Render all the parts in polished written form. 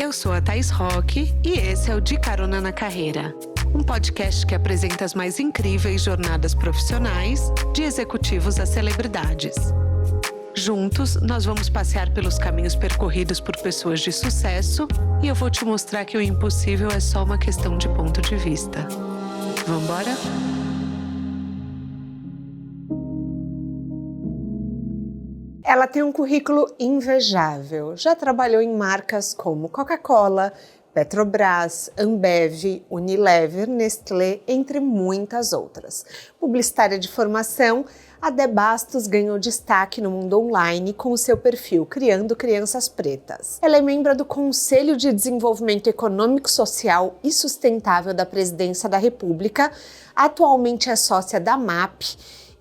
Eu sou a Thaís Roque e esse é o De Carona na Carreira, um podcast que apresenta as mais incríveis jornadas profissionais de executivos a celebridades. Juntos, nós vamos passear pelos caminhos percorridos por pessoas de sucesso e eu vou te mostrar que o impossível é só uma questão de ponto de vista. Vambora? Ela tem um currículo invejável. Já trabalhou em marcas como Coca-Cola, Petrobras, Ambev, Unilever, Nestlé, entre muitas outras. Publicitária de formação, a Dé Bastos ganhou destaque no mundo online com o seu perfil Criando Crianças Pretas. Ela é membro do Conselho de Desenvolvimento Econômico, Social e Sustentável da Presidência da República, atualmente é sócia da MAP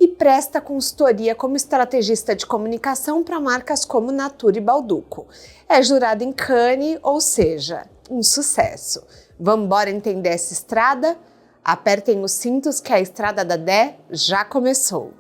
e presta consultoria como estrategista de comunicação para marcas como Natura e Bauducco. É jurada em Cannes, ou seja, um sucesso. Vamos embora entender essa estrada? Apertem os cintos que a estrada da Dé já começou.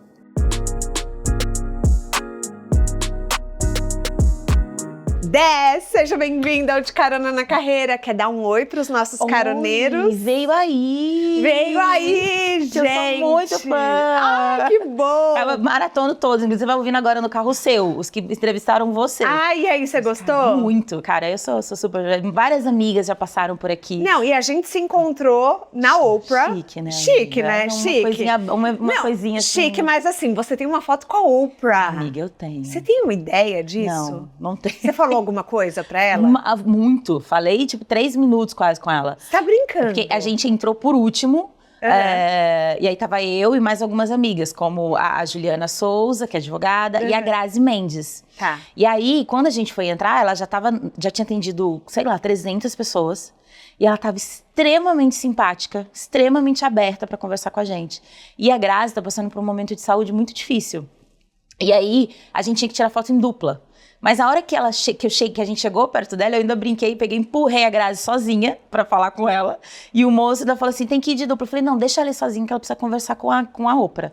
Dé, seja bem-vinda ao De Carona na Carreira. Quer dar um oi para os nossos caroneiros? Veio aí! Veio aí, gente! Eu sou muito fã! Ai, que bom! Eu maratono todos, inclusive vai ouvindo agora no carro seu, os que entrevistaram você. Ai, e aí, você gostou? Muito, cara, eu sou super... Várias amigas já passaram por aqui. Não, e a gente se encontrou na Oprah. Chique, né? Chique, amiga? né? Chique. Uma coisinha assim. Chique, mas assim, você tem uma foto com a Oprah. Amiga, eu tenho. Você tem uma ideia disso? Não tenho. Você falou alguma coisa pra ela? Muito. Falei, 3 minutos quase com ela. Você tá brincando? Porque a gente entrou por último. Uhum. E aí tava eu e mais algumas amigas, como a Juliana Souza, que é advogada, e a Grazi Mendes. Tá. E aí, quando a gente foi entrar, ela já tinha atendido, 300 pessoas. E ela estava extremamente simpática, extremamente aberta para conversar com a gente. E a Grazi tá passando por um momento de saúde muito difícil. E aí, a gente tinha que tirar foto em dupla. Mas a hora que a gente chegou perto dela, eu ainda brinquei, empurrei a Grazi sozinha pra falar com ela. E o moço ainda falou assim, tem que ir de dupla. Eu falei, não, deixa ela ir sozinha que ela precisa conversar com a Oprah.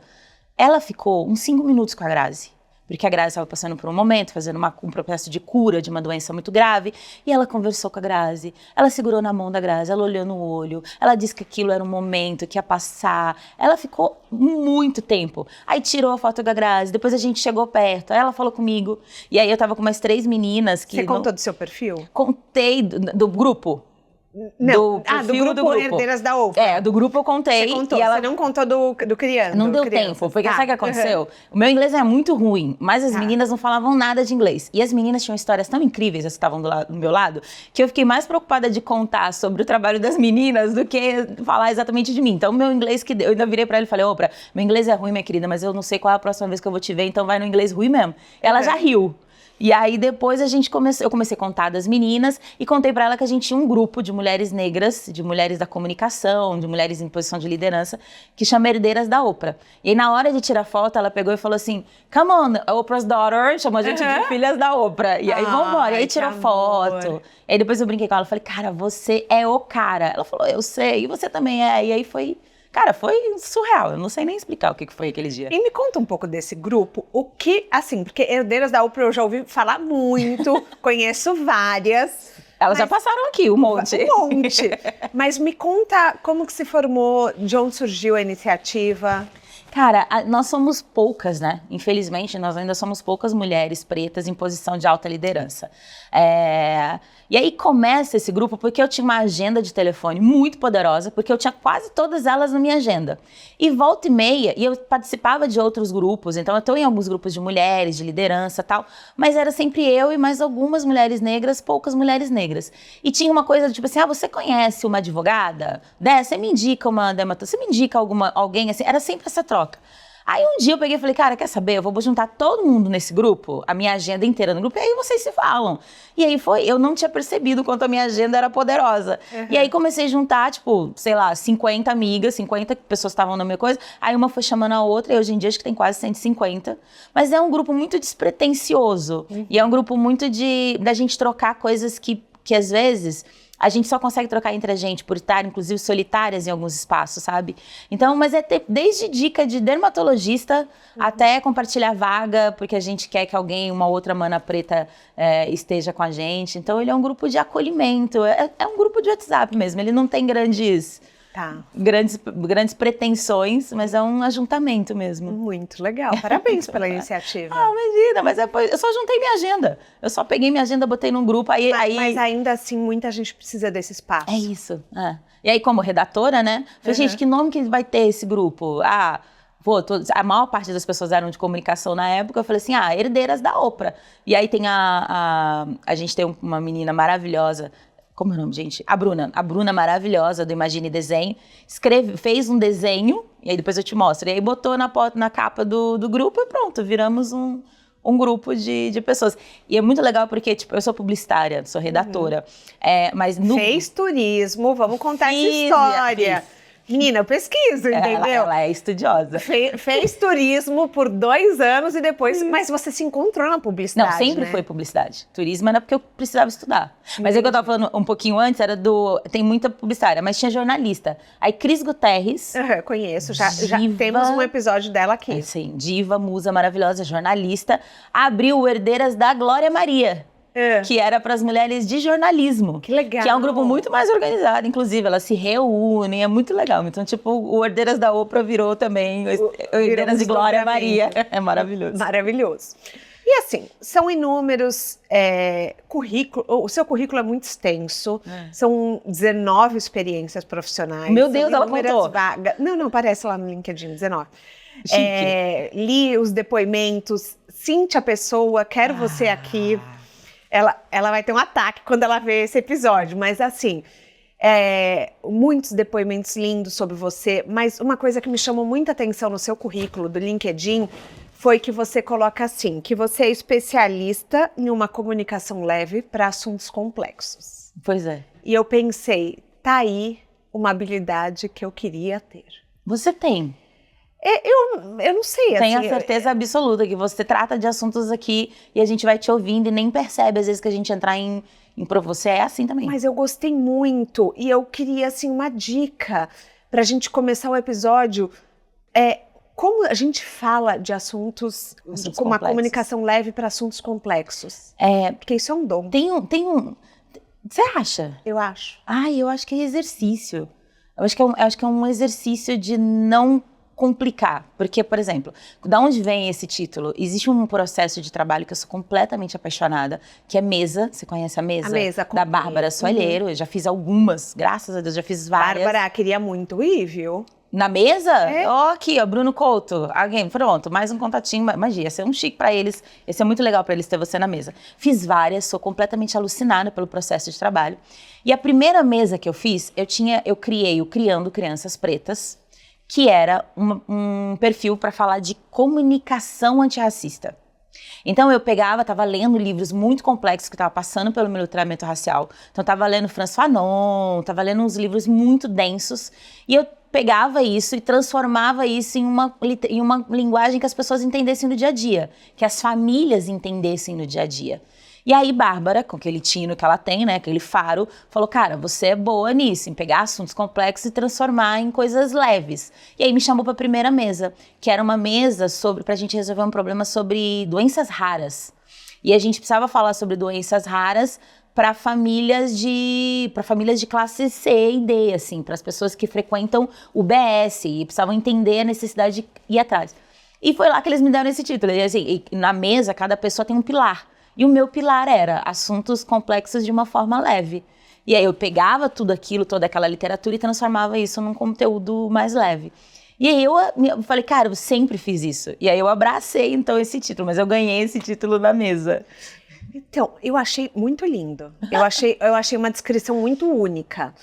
Ela ficou uns 5 minutos com a Grazi. Porque a Grazi estava passando por um momento, fazendo um processo de cura de uma doença muito grave. E ela conversou com a Grazi, ela segurou na mão da Grazi, ela olhou no olho, ela disse que aquilo era um momento, que ia passar. Ela ficou muito tempo. Aí tirou a foto da Grazi, depois a gente chegou perto, aí ela falou comigo. E aí eu tava com umas 3 meninas que... Você contou do seu perfil? Contei do grupo. Não. Do grupo Herdeiras da Oprah. Do grupo eu contei. Você contou, e ela... você não contou do Criando. Não deu tempo, porque sabe o que aconteceu? O meu inglês é muito ruim, mas as meninas não falavam nada de inglês. E as meninas tinham histórias tão incríveis, as que estavam do meu lado, que eu fiquei mais preocupada de contar sobre o trabalho das meninas do que falar exatamente de mim. Então, meu inglês, eu ainda virei pra ela e falei, Oprah, meu inglês é ruim, minha querida, mas eu não sei qual é a próxima vez que eu vou te ver, então vai no inglês ruim mesmo. Ela já riu. E aí depois eu comecei a contar das meninas e contei pra ela que a gente tinha um grupo de mulheres negras, de mulheres da comunicação, de mulheres em posição de liderança, que chama Herdeiras da Oprah. E aí na hora de tirar foto, ela pegou e falou assim, come on, Oprah's daughter, chamou a gente de filhas da Oprah. E aí vambora, e aí tirou foto. E aí depois eu brinquei com ela, falei, cara, você é o cara. Ela falou, eu sei, e você também é. E aí foi... Cara, foi surreal, eu não sei nem explicar o que foi aquele dia. E me conta um pouco desse grupo, o que, assim, porque Herdeiras da Oprah eu já ouvi falar muito, conheço várias. Elas já passaram aqui, um monte. Um monte. Mas me conta como que se formou, de onde surgiu a iniciativa? Cara, nós somos poucas, né? Infelizmente, nós ainda somos poucas mulheres pretas em posição de alta liderança. E aí começa esse grupo porque eu tinha uma agenda de telefone muito poderosa, porque eu tinha quase todas elas na minha agenda. E volta e meia, e eu participava de outros grupos, então eu estou em alguns grupos de mulheres, de liderança e tal, mas era sempre eu e mais algumas mulheres negras, poucas mulheres negras. E tinha uma coisa tipo assim, você conhece uma advogada? Você me indica uma dermatologista, você me indica alguém assim? Era sempre essa troca. Aí um dia eu peguei e falei, cara, quer saber? Eu vou juntar todo mundo nesse grupo, a minha agenda inteira no grupo, e aí vocês se falam. E aí eu não tinha percebido quanto a minha agenda era poderosa. E aí comecei a juntar, 50 amigas, 50 pessoas estavam na minha coisa, aí uma foi chamando a outra, e hoje em dia acho que tem quase 150. Mas é um grupo muito despretensioso, e é um grupo muito da gente trocar coisas que que às vezes a gente só consegue trocar entre a gente por estar, inclusive, solitárias em alguns espaços, sabe? Então, mas desde dica de dermatologista até compartilhar vaga, porque a gente quer que alguém, uma outra mana preta esteja com a gente. Então, ele é um grupo de acolhimento, é um grupo de WhatsApp mesmo, ele não tem grandes pretensões, mas é um ajuntamento mesmo. Muito legal, parabéns pela iniciativa. Imagina, mas eu só juntei minha agenda. Eu só peguei minha agenda, botei num grupo, Mas ainda assim, muita gente precisa desse espaço. É isso. E aí, como redatora, né? Falei, gente, que nome que vai ter esse grupo? A maior parte das pessoas eram de comunicação na época. Eu falei assim, herdeiras da Oprah. E aí tem a gente tem uma menina maravilhosa. Como é o nome, gente? A Bruna maravilhosa do Imagine Desenho, fez um desenho, e aí depois eu te mostro, e aí botou na capa do grupo e pronto, viramos um grupo de pessoas. E é muito legal porque, tipo, eu sou publicitária, sou redatora, mas Fez turismo, vamos contar essa história. Menina, eu pesquiso, entendeu? Ela é estudiosa. Fez turismo por 2 anos e depois... Mas você se encontrou na publicidade, Não, sempre foi publicidade. Turismo era porque eu precisava estudar. Mas é que eu tava falando um pouquinho antes, tem muita publicitária, mas tinha jornalista. Aí Cris Guterres... Conheço, já temos um episódio dela aqui. Sim, diva, musa maravilhosa, jornalista. Abriu o Herdeiras da Glória Maria. Que era para as mulheres de jornalismo. Que legal. Que é um grupo muito mais organizado, inclusive, elas se reúnem, é muito legal. Então, tipo, o Herdeiras da Oprah virou também o Herdeiras de Glória Maria. É maravilhoso. Maravilhoso. E assim, são inúmeros currículos, o seu currículo é muito extenso, são 19 experiências profissionais. Meu Deus, ela contou. Não, aparece lá no LinkedIn, 19. Li os depoimentos, Cíntia Pessoa, quero você aqui. Ela vai ter um ataque quando ela vê esse episódio, mas assim, muitos depoimentos lindos sobre você, mas uma coisa que me chamou muita atenção no seu currículo do LinkedIn foi que você coloca assim, que você é especialista em uma comunicação leve para assuntos complexos. Pois é. E eu pensei, tá aí uma habilidade que eu queria ter. Você tem. Eu não sei. Tenho assim, a certeza absoluta que você trata de assuntos aqui e a gente vai te ouvindo e nem percebe às vezes que a gente entrar em você é assim também. Mas eu gostei muito e eu queria assim uma dica pra gente começar o episódio. Como a gente fala de assuntos com uma comunicação leve para assuntos complexos? Porque isso é um dom. Tem um. Você acha? Eu acho. Eu acho que é exercício. Eu acho que é um exercício de não complicar, porque, por exemplo, da onde vem esse título? Existe um processo de trabalho que eu sou completamente apaixonada, que é Mesa. Você conhece a Mesa? A Mesa. Da Bárbara Soalheiro. Eu já fiz algumas, graças a Deus, já fiz várias. Bárbara, queria muito ir, viu? Na Mesa? Aqui, Bruno Couto. Alguém, pronto, mais um contatinho. Magia, ia ser um chique pra eles, ia ser muito legal pra eles ter você na Mesa. Fiz várias, sou completamente alucinada pelo processo de trabalho. E a primeira mesa que eu fiz, eu criei o Criando Crianças Pretas, que era um perfil para falar de comunicação antirracista. Então eu estava lendo livros muito complexos que estava passando pelo meu letramento racial. Então estava lendo Franz Fanon, estava lendo uns livros muito densos e eu pegava isso e transformava isso em uma linguagem que as pessoas entendessem no dia a dia, que as famílias entendessem no dia a dia. E aí, Bárbara, com aquele tino que ela tem, né, aquele faro, falou, cara, você é boa nisso, em pegar assuntos complexos e transformar em coisas leves. E aí me chamou para a primeira mesa, que era uma mesa para a gente resolver um problema sobre doenças raras. E a gente precisava falar sobre doenças raras para famílias de classe C e D, assim, para as pessoas que frequentam o BS e precisavam entender a necessidade de ir atrás. E foi lá que eles me deram esse título. E, assim, na mesa, cada pessoa tem um pilar. E o meu pilar era assuntos complexos de uma forma leve. E aí eu pegava tudo aquilo, toda aquela literatura e transformava isso num conteúdo mais leve. E aí eu falei, cara, eu sempre fiz isso. E aí eu abracei, então, esse título, mas eu ganhei esse título na Mesa. Então, eu achei muito lindo. Eu achei uma descrição muito única.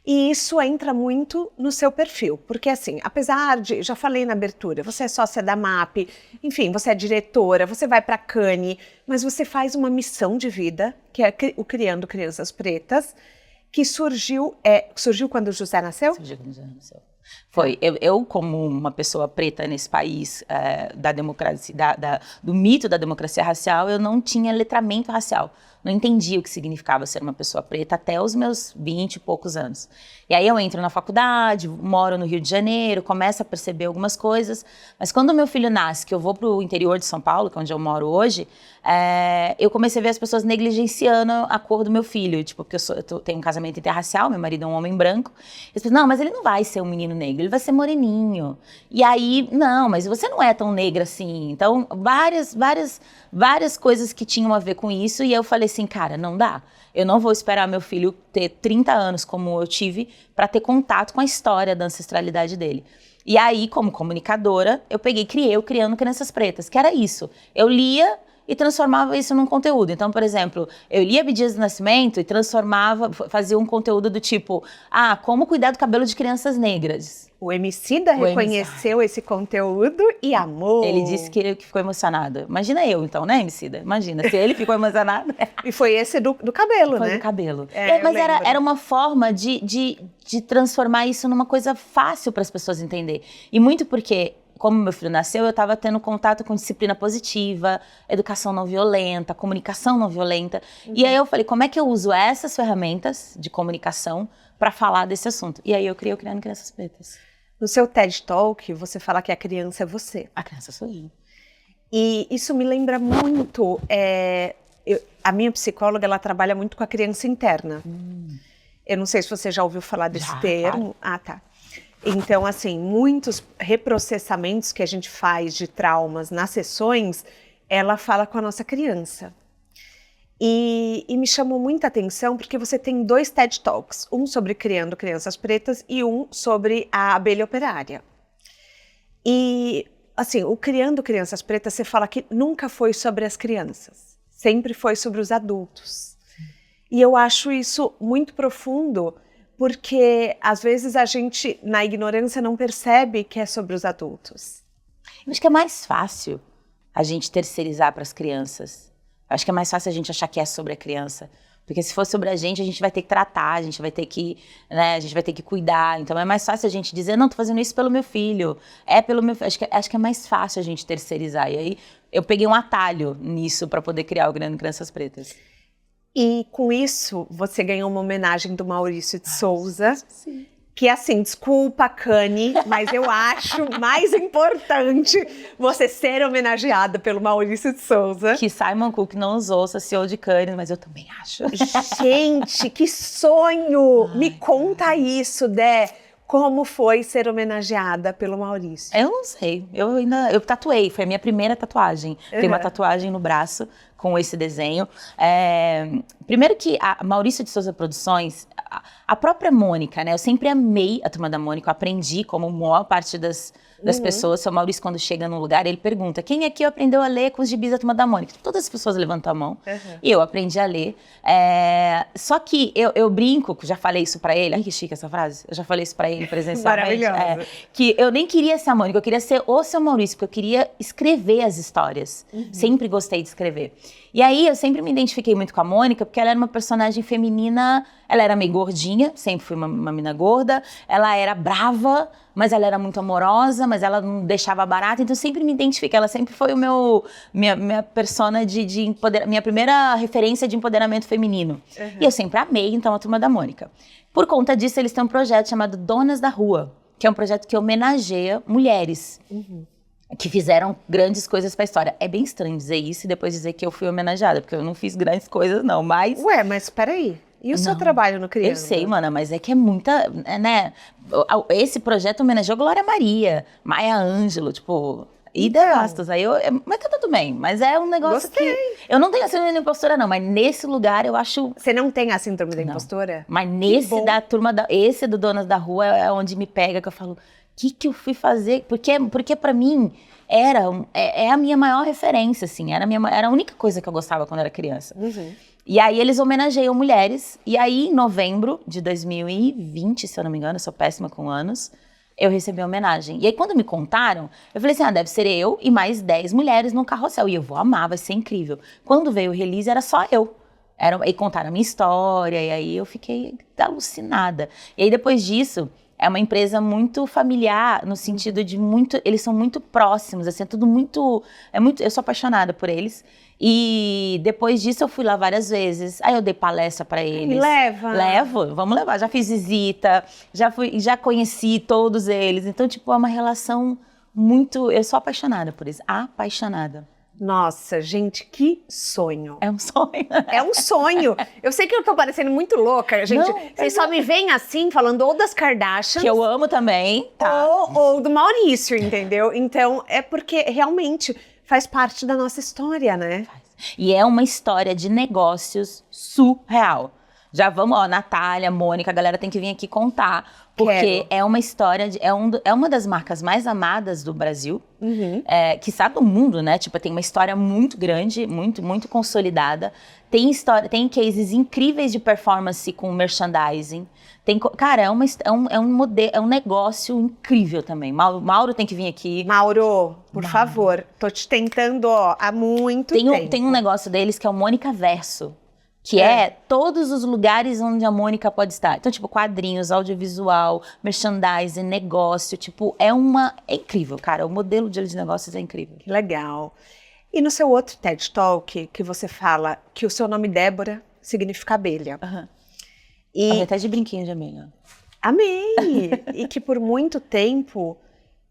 E isso entra muito no seu perfil, porque assim, apesar de, já falei na abertura, você é sócia da MAP, enfim, você é diretora, você vai para Cannes, mas você faz uma missão de vida, que é o Criando Crianças Pretas, que surgiu quando o José nasceu? Surgiu quando o José nasceu. Foi. Eu, como uma pessoa preta nesse país, da democracia, do mito da democracia racial, eu não tinha letramento racial. Não entendia o que significava ser uma pessoa preta até os meus 20 e poucos anos. E aí eu entro na faculdade, moro no Rio de Janeiro, começo a perceber algumas coisas. Mas quando meu filho nasce, que eu vou para o interior de São Paulo, que é onde eu moro hoje, eu comecei a ver as pessoas negligenciando a cor do meu filho. Tipo, porque eu tenho um casamento interracial, meu marido é um homem branco. Eles pensam, não, mas ele não vai ser um menino negro, ele vai ser moreninho. E aí, não, mas você não é tão negra assim. Então, várias coisas que tinham a ver com isso. E eu falei assim, cara, não dá. Eu não vou esperar meu filho ter 30 anos, como eu tive, para ter contato com a história da ancestralidade dele. E aí, como comunicadora, eu criei o Criando Crianças Pretas, que era isso. Eu lia e transformava isso num conteúdo. Então, por exemplo, eu lia Abdias do Nascimento e fazia um conteúdo do tipo, como cuidar do cabelo de crianças negras. O Emicida reconheceu esse conteúdo e amou. Ele disse que ficou emocionado. Imagina eu, então, né, Emicida? Imagina, se ele ficou emocionado. E foi esse do cabelo, foi né? Foi do cabelo. Mas era uma forma de transformar isso numa coisa fácil para as pessoas entenderem. E muito porque, como meu filho nasceu, eu estava tendo contato com disciplina positiva, educação não violenta, comunicação não violenta. E aí eu falei, como é que eu uso essas ferramentas de comunicação para falar desse assunto? E aí eu criei o Criando Crianças Pretas. No seu TED Talk, você fala que a criança é você. A criança sou eu. E isso me lembra muito... a minha psicóloga, ela trabalha muito com a criança interna. Eu não sei se você já ouviu falar desse termo. Claro. Tá. Então, assim, muitos reprocessamentos que a gente faz de traumas nas sessões, ela fala com a nossa criança. E me chamou muita atenção porque você tem 2 TED Talks, um sobre Criando Crianças Pretas e um sobre a abelha operária. E, assim, o Criando Crianças Pretas, você fala que nunca foi sobre as crianças, sempre foi sobre os adultos. E eu acho isso muito profundo, porque às vezes a gente, na ignorância, não percebe que é sobre os adultos. Eu acho que é mais fácil a gente terceirizar para as crianças. Eu acho que é mais fácil a gente achar que é sobre a criança. Porque se for sobre a gente vai ter que tratar, a gente vai ter que, né, a gente vai ter que cuidar. Então é mais fácil a gente dizer, não, tô fazendo isso pelo meu filho. É pelo meu filho. Acho que é mais fácil a gente terceirizar. E aí eu peguei um atalho nisso para poder criar o Criando Crianças Pretas. E com isso, você ganhou uma homenagem do Maurício de Souza. Sim. Que assim, desculpa, Cani, mas eu acho mais importante você ser homenageada pelo Maurício de Souza. Que Simon Cook não usou CEO de Cani, mas eu também acho. Gente, que sonho! Me conta isso, Dé. Como foi ser homenageada pelo Maurício? Eu não sei, eu tatuei, foi a minha primeira tatuagem. Tem uma tatuagem no braço com esse desenho. Primeiro que a Maurício de Souza Produções, a própria Mônica, né? Eu sempre amei a Turma da Mônica, eu aprendi como a maior parte das pessoas. O Maurício, quando chega num lugar, ele pergunta, quem aqui aprendeu a ler com os gibis da Turma da Mônica? Todas as pessoas levantam a mão e eu aprendi a ler. Só que eu brinco, já falei isso pra ele, ai que chique essa frase, eu já falei isso pra ele presencialmente. Maravilhosa. Que eu nem queria ser a Mônica, eu queria ser o seu Maurício, porque eu queria escrever as histórias. Sempre gostei de escrever. E aí eu sempre me identifiquei muito com a Mônica, porque ela era uma personagem feminina, ela era meio gordinha, sempre fui uma mina gorda, ela era brava, mas ela era muito amorosa, mas ela não deixava barata, então eu sempre me identifiquei, ela sempre foi minha persona minha primeira referência de empoderamento feminino. E eu sempre amei, então, a Turma da Mônica. Por conta disso, eles têm um projeto chamado Donas da Rua, que é um projeto que homenageia mulheres. Que fizeram grandes coisas pra história. É bem estranho dizer isso e depois dizer que eu fui homenageada, porque eu não fiz grandes coisas, não, mas... Ué, mas peraí. E o seu trabalho no Criando? Eu sei, mana, mas é que é muita, né? Esse projeto homenageou Glória Maria, Maya Angelou, tipo... E devastos. Aí mas tá tudo bem. Mas é um negócio que... Eu não tenho a síndrome da impostora, não. Mas nesse lugar eu acho... Você não tem a síndrome da impostora? Mas nesse da turma... Esse do Donas da Rua é onde me pega, que eu falo... O que eu fui fazer? Porque pra mim é a minha maior referência, assim. Era a única coisa que eu gostava quando era criança. E aí eles homenageiam mulheres. E aí em novembro de 2020, se eu não me engano, eu sou péssima com anos, eu recebi a homenagem. E aí quando me contaram, eu falei assim, deve ser eu e mais 10 mulheres num carrossel. E eu vou amar, vai ser incrível. Quando veio o release era só eu. E contaram a minha história, e aí eu fiquei alucinada. E aí depois disso... é uma empresa muito familiar, no sentido de eles são muito próximos, assim, é tudo muito, eu sou apaixonada por eles. E depois disso eu fui lá várias vezes, aí eu dei palestra para eles. Me leva? Levo, vamos levar, já fiz visita, já conheci todos eles, então tipo, é uma relação muito, eu sou apaixonada por eles, apaixonada. Nossa, gente, que sonho. É um sonho. É um sonho. Eu sei que eu tô parecendo muito louca, gente. Não, Vocês só me veem assim, falando ou das Kardashians... Que eu amo também, tá? Ou do Maurício, entendeu? Então, é porque realmente faz parte da nossa história, né? E é uma história de negócios surreal. Já vamos, ó, Natália, Mônica, a galera tem que vir aqui contar. Porque Quero. é uma história, é uma das marcas mais amadas do Brasil, quiçá do mundo, né? Tipo, tem uma história muito grande, muito consolidada. Tem cases incríveis de performance com merchandising. Cara, é um negócio incrível também. Mauro tem que vir aqui. Mauro, por favor, tô te tentando, ó, há muito tempo. Tem um negócio deles que é o Mônica Verso. Que é todos os lugares onde a Mônica pode estar. Então, tipo, quadrinhos, audiovisual, merchandising, negócio, tipo, é incrível, cara. O modelo de negócios é incrível. Que legal. E no seu outro TED Talk, que você fala que o seu nome Débora significa abelha. E até de brinquinho de abelha. Amei! E que por muito tempo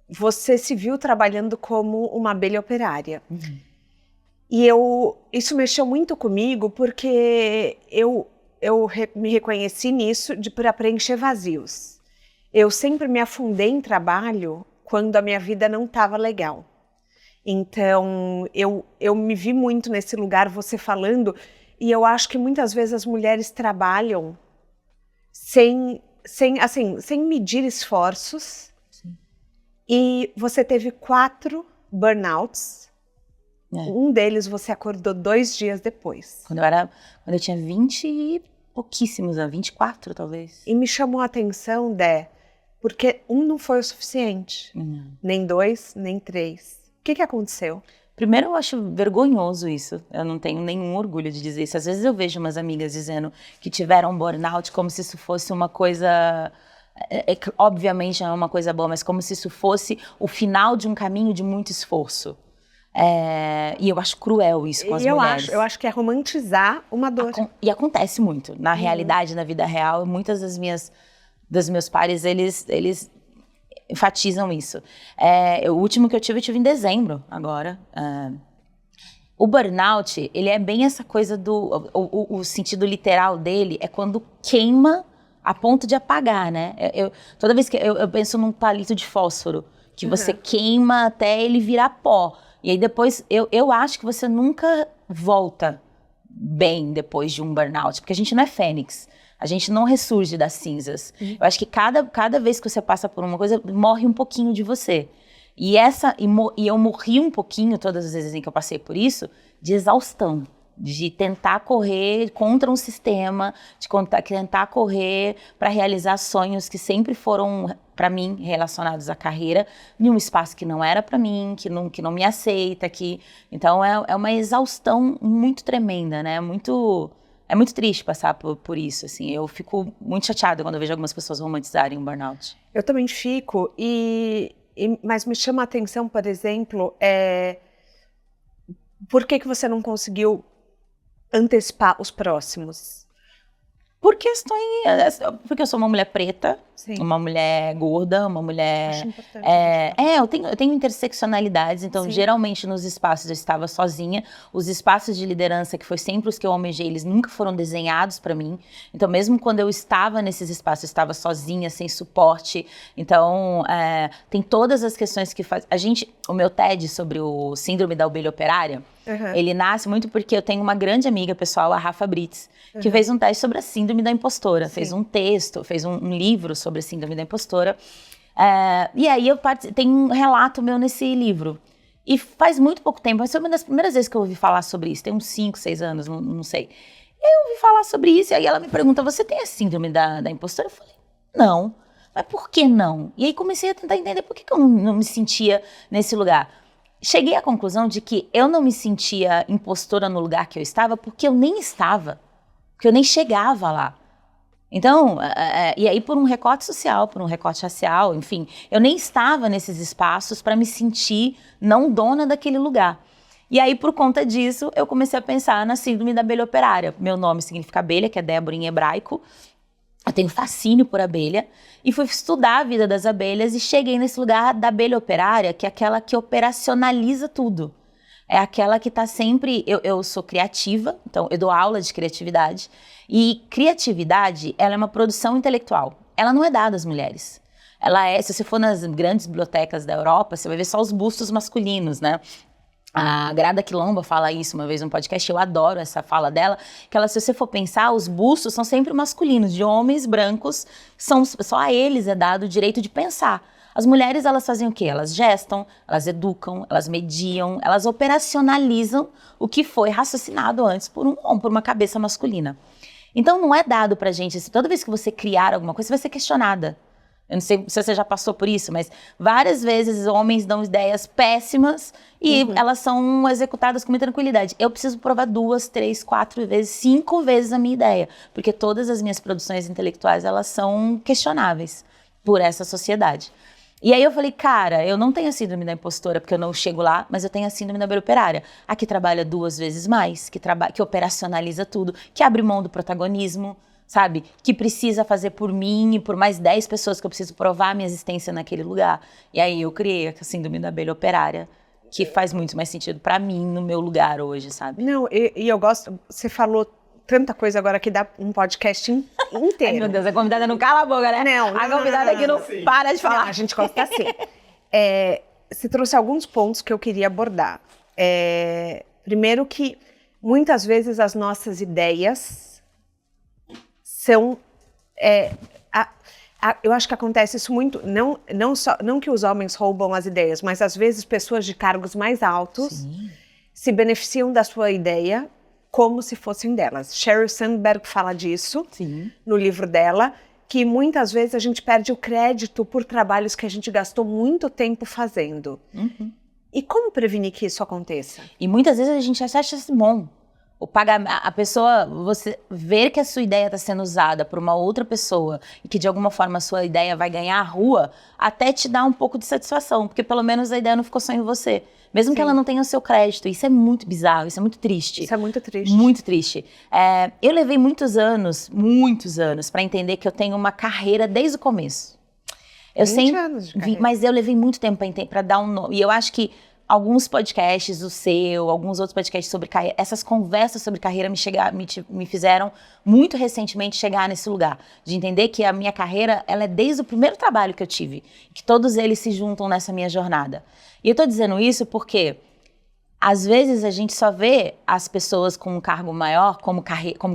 você se viu trabalhando como uma abelha operária. E isso mexeu muito comigo porque eu me reconheci nisso para preencher vazios. Eu sempre me afundei em trabalho quando a minha vida não estava legal. Então, eu me vi muito nesse lugar, você falando, e eu acho que muitas vezes as mulheres trabalham sem medir esforços. Sim. E você teve 4 burnouts. Um deles você acordou 2 dias depois. Quando eu tinha 20 e pouquíssimos, 24 talvez. E me chamou a atenção, Dé, porque 1 não foi o suficiente. Nem 2, nem 3. O que aconteceu? Primeiro, eu acho vergonhoso isso. Eu não tenho nenhum orgulho de dizer isso. Às vezes eu vejo umas amigas dizendo que tiveram burnout como se isso fosse uma coisa... obviamente não é uma coisa boa, mas como se isso fosse o final de um caminho de muito esforço. E eu acho cruel isso com as mulheres. Eu acho que é romantizar uma dor. E acontece muito. Na realidade, na vida real, muitas dos meus pares, eles enfatizam isso. O último que eu tive em dezembro, agora. O burnout, ele é bem essa coisa o sentido literal dele é quando queima a ponto de apagar, né? Toda vez que eu penso num palito de fósforo, que você queima até ele virar pó. E aí depois, eu acho que você nunca volta bem depois de um burnout, porque a gente não é fênix, a gente não ressurge das cinzas. Eu acho que cada vez que você passa por uma coisa, morre um pouquinho de você. E eu morri um pouquinho, todas as vezes em que eu passei por isso, de exaustão. De tentar correr contra um sistema, de tentar correr para realizar sonhos que sempre foram, para mim, relacionados à carreira, em um espaço que não era para mim, que não me aceita. Então, é uma exaustão muito tremenda, né? É muito triste passar por isso, assim. Eu fico muito chateada quando eu vejo algumas pessoas romantizarem um burnout. Eu também fico, mas me chama a atenção, por exemplo, por que você não conseguiu antecipar os próximos? Porque eu sou uma mulher preta, Sim. Uma mulher gorda, uma mulher... Acho importante. Eu tenho interseccionalidades, então Sim. Geralmente nos espaços eu estava sozinha. Os espaços de liderança, que foi sempre os que eu almejei, eles nunca foram desenhados para mim. Então mesmo quando eu estava nesses espaços, eu estava sozinha, sem suporte. Então tem todas as questões que faz... O meu TED sobre o síndrome da ovelha operária, ele nasce muito porque eu tenho uma grande amiga pessoal, a Rafa Brits, que fez um teste sobre a síndrome da impostora. Sim. Fez um texto, fez um livro sobre a síndrome da impostora. E aí tem um relato meu nesse livro. E faz muito pouco tempo, mas foi uma das primeiras vezes que eu ouvi falar sobre isso. Tem uns 5, 6 anos, não sei. Eu ouvi falar sobre isso, e aí ela me pergunta, você tem a síndrome da impostora? Eu falei, não. Mas por que não? E aí comecei a tentar entender por que eu não me sentia nesse lugar. Cheguei à conclusão de que eu não me sentia impostora no lugar que eu estava porque eu nem estava, porque eu nem chegava lá. Então, e aí por um recorte social, por um recorte racial, enfim, eu nem estava nesses espaços para me sentir não dona daquele lugar. E aí, por conta disso, eu comecei a pensar na síndrome da abelha operária. Meu nome significa abelha, que é Débora em hebraico. Eu tenho fascínio por abelha e fui estudar a vida das abelhas e cheguei nesse lugar da abelha operária, que é aquela que operacionaliza tudo. É aquela que está sempre... Eu sou criativa, então eu dou aula de criatividade. E criatividade, ela é uma produção intelectual. Ela não é dada às mulheres. Ela é, se você for nas grandes bibliotecas da Europa, você vai ver só os bustos masculinos, né? A Grada Quilomba fala isso uma vez no podcast, eu adoro essa fala dela, que ela, se você for pensar, os bustos são sempre masculinos, de homens brancos, só a eles é dado o direito de pensar. As mulheres, elas fazem o quê? Elas gestam, elas educam, elas mediam, elas operacionalizam o que foi raciocinado antes por uma cabeça masculina. Então não é dado pra gente, assim, toda vez que você criar alguma coisa, você vai ser questionada. Eu não sei se você já passou por isso, mas várias vezes homens dão ideias péssimas e elas são executadas com muita tranquilidade. Eu preciso provar 2, 3, 4 vezes, 5 vezes a minha ideia, porque todas as minhas produções intelectuais, elas são questionáveis por essa sociedade. E aí eu falei, cara, eu não tenho a síndrome da impostora, porque eu não chego lá, mas eu tenho a síndrome da abelha operária. A que trabalha 2 vezes mais, que operacionaliza tudo, que abre mão do protagonismo, sabe? Que precisa fazer por mim e por mais 10 pessoas que eu preciso provar a minha existência naquele lugar. E aí eu criei a síndrome da abelha operária, que faz muito mais sentido pra mim no meu lugar hoje, sabe? Não, e eu gosto, você falou tanta coisa agora que dá um podcast inteiro. Ai, meu Deus, a convidada não cala a boca, né? Não, a convidada aqui não para de falar. Não, a gente gosta assim. Você trouxe alguns pontos que eu queria abordar. Primeiro que, muitas vezes, as nossas ideias são... eu acho que acontece isso muito, não que os homens roubam as ideias, mas às vezes pessoas de cargos mais altos se beneficiam da sua ideia como se fossem delas. Sheryl Sandberg fala disso no livro dela, que muitas vezes a gente perde o crédito por trabalhos que a gente gastou muito tempo fazendo. E como prevenir que isso aconteça? E muitas vezes a gente acha isso bom. A pessoa, você ver que a sua ideia está sendo usada por uma outra pessoa e que de alguma forma a sua ideia vai ganhar a rua, até te dá um pouco de satisfação, porque pelo menos a ideia não ficou só em você. Mesmo que ela não tenha o seu crédito. Isso é muito bizarro, isso é muito triste. Isso é muito triste. Muito triste. Eu levei muitos anos para entender que eu tenho uma carreira desde o começo. 20 anos de carreira. Mas eu levei muito tempo para dar um nome. E eu acho que alguns podcasts, o seu, alguns outros podcasts sobre carreira, essas conversas sobre carreira me fizeram muito recentemente chegar nesse lugar, de entender que a minha carreira, ela é desde o primeiro trabalho que eu tive, que todos eles se juntam nessa minha jornada. E eu tô dizendo isso porque, às vezes, a gente só vê as pessoas com um cargo maior como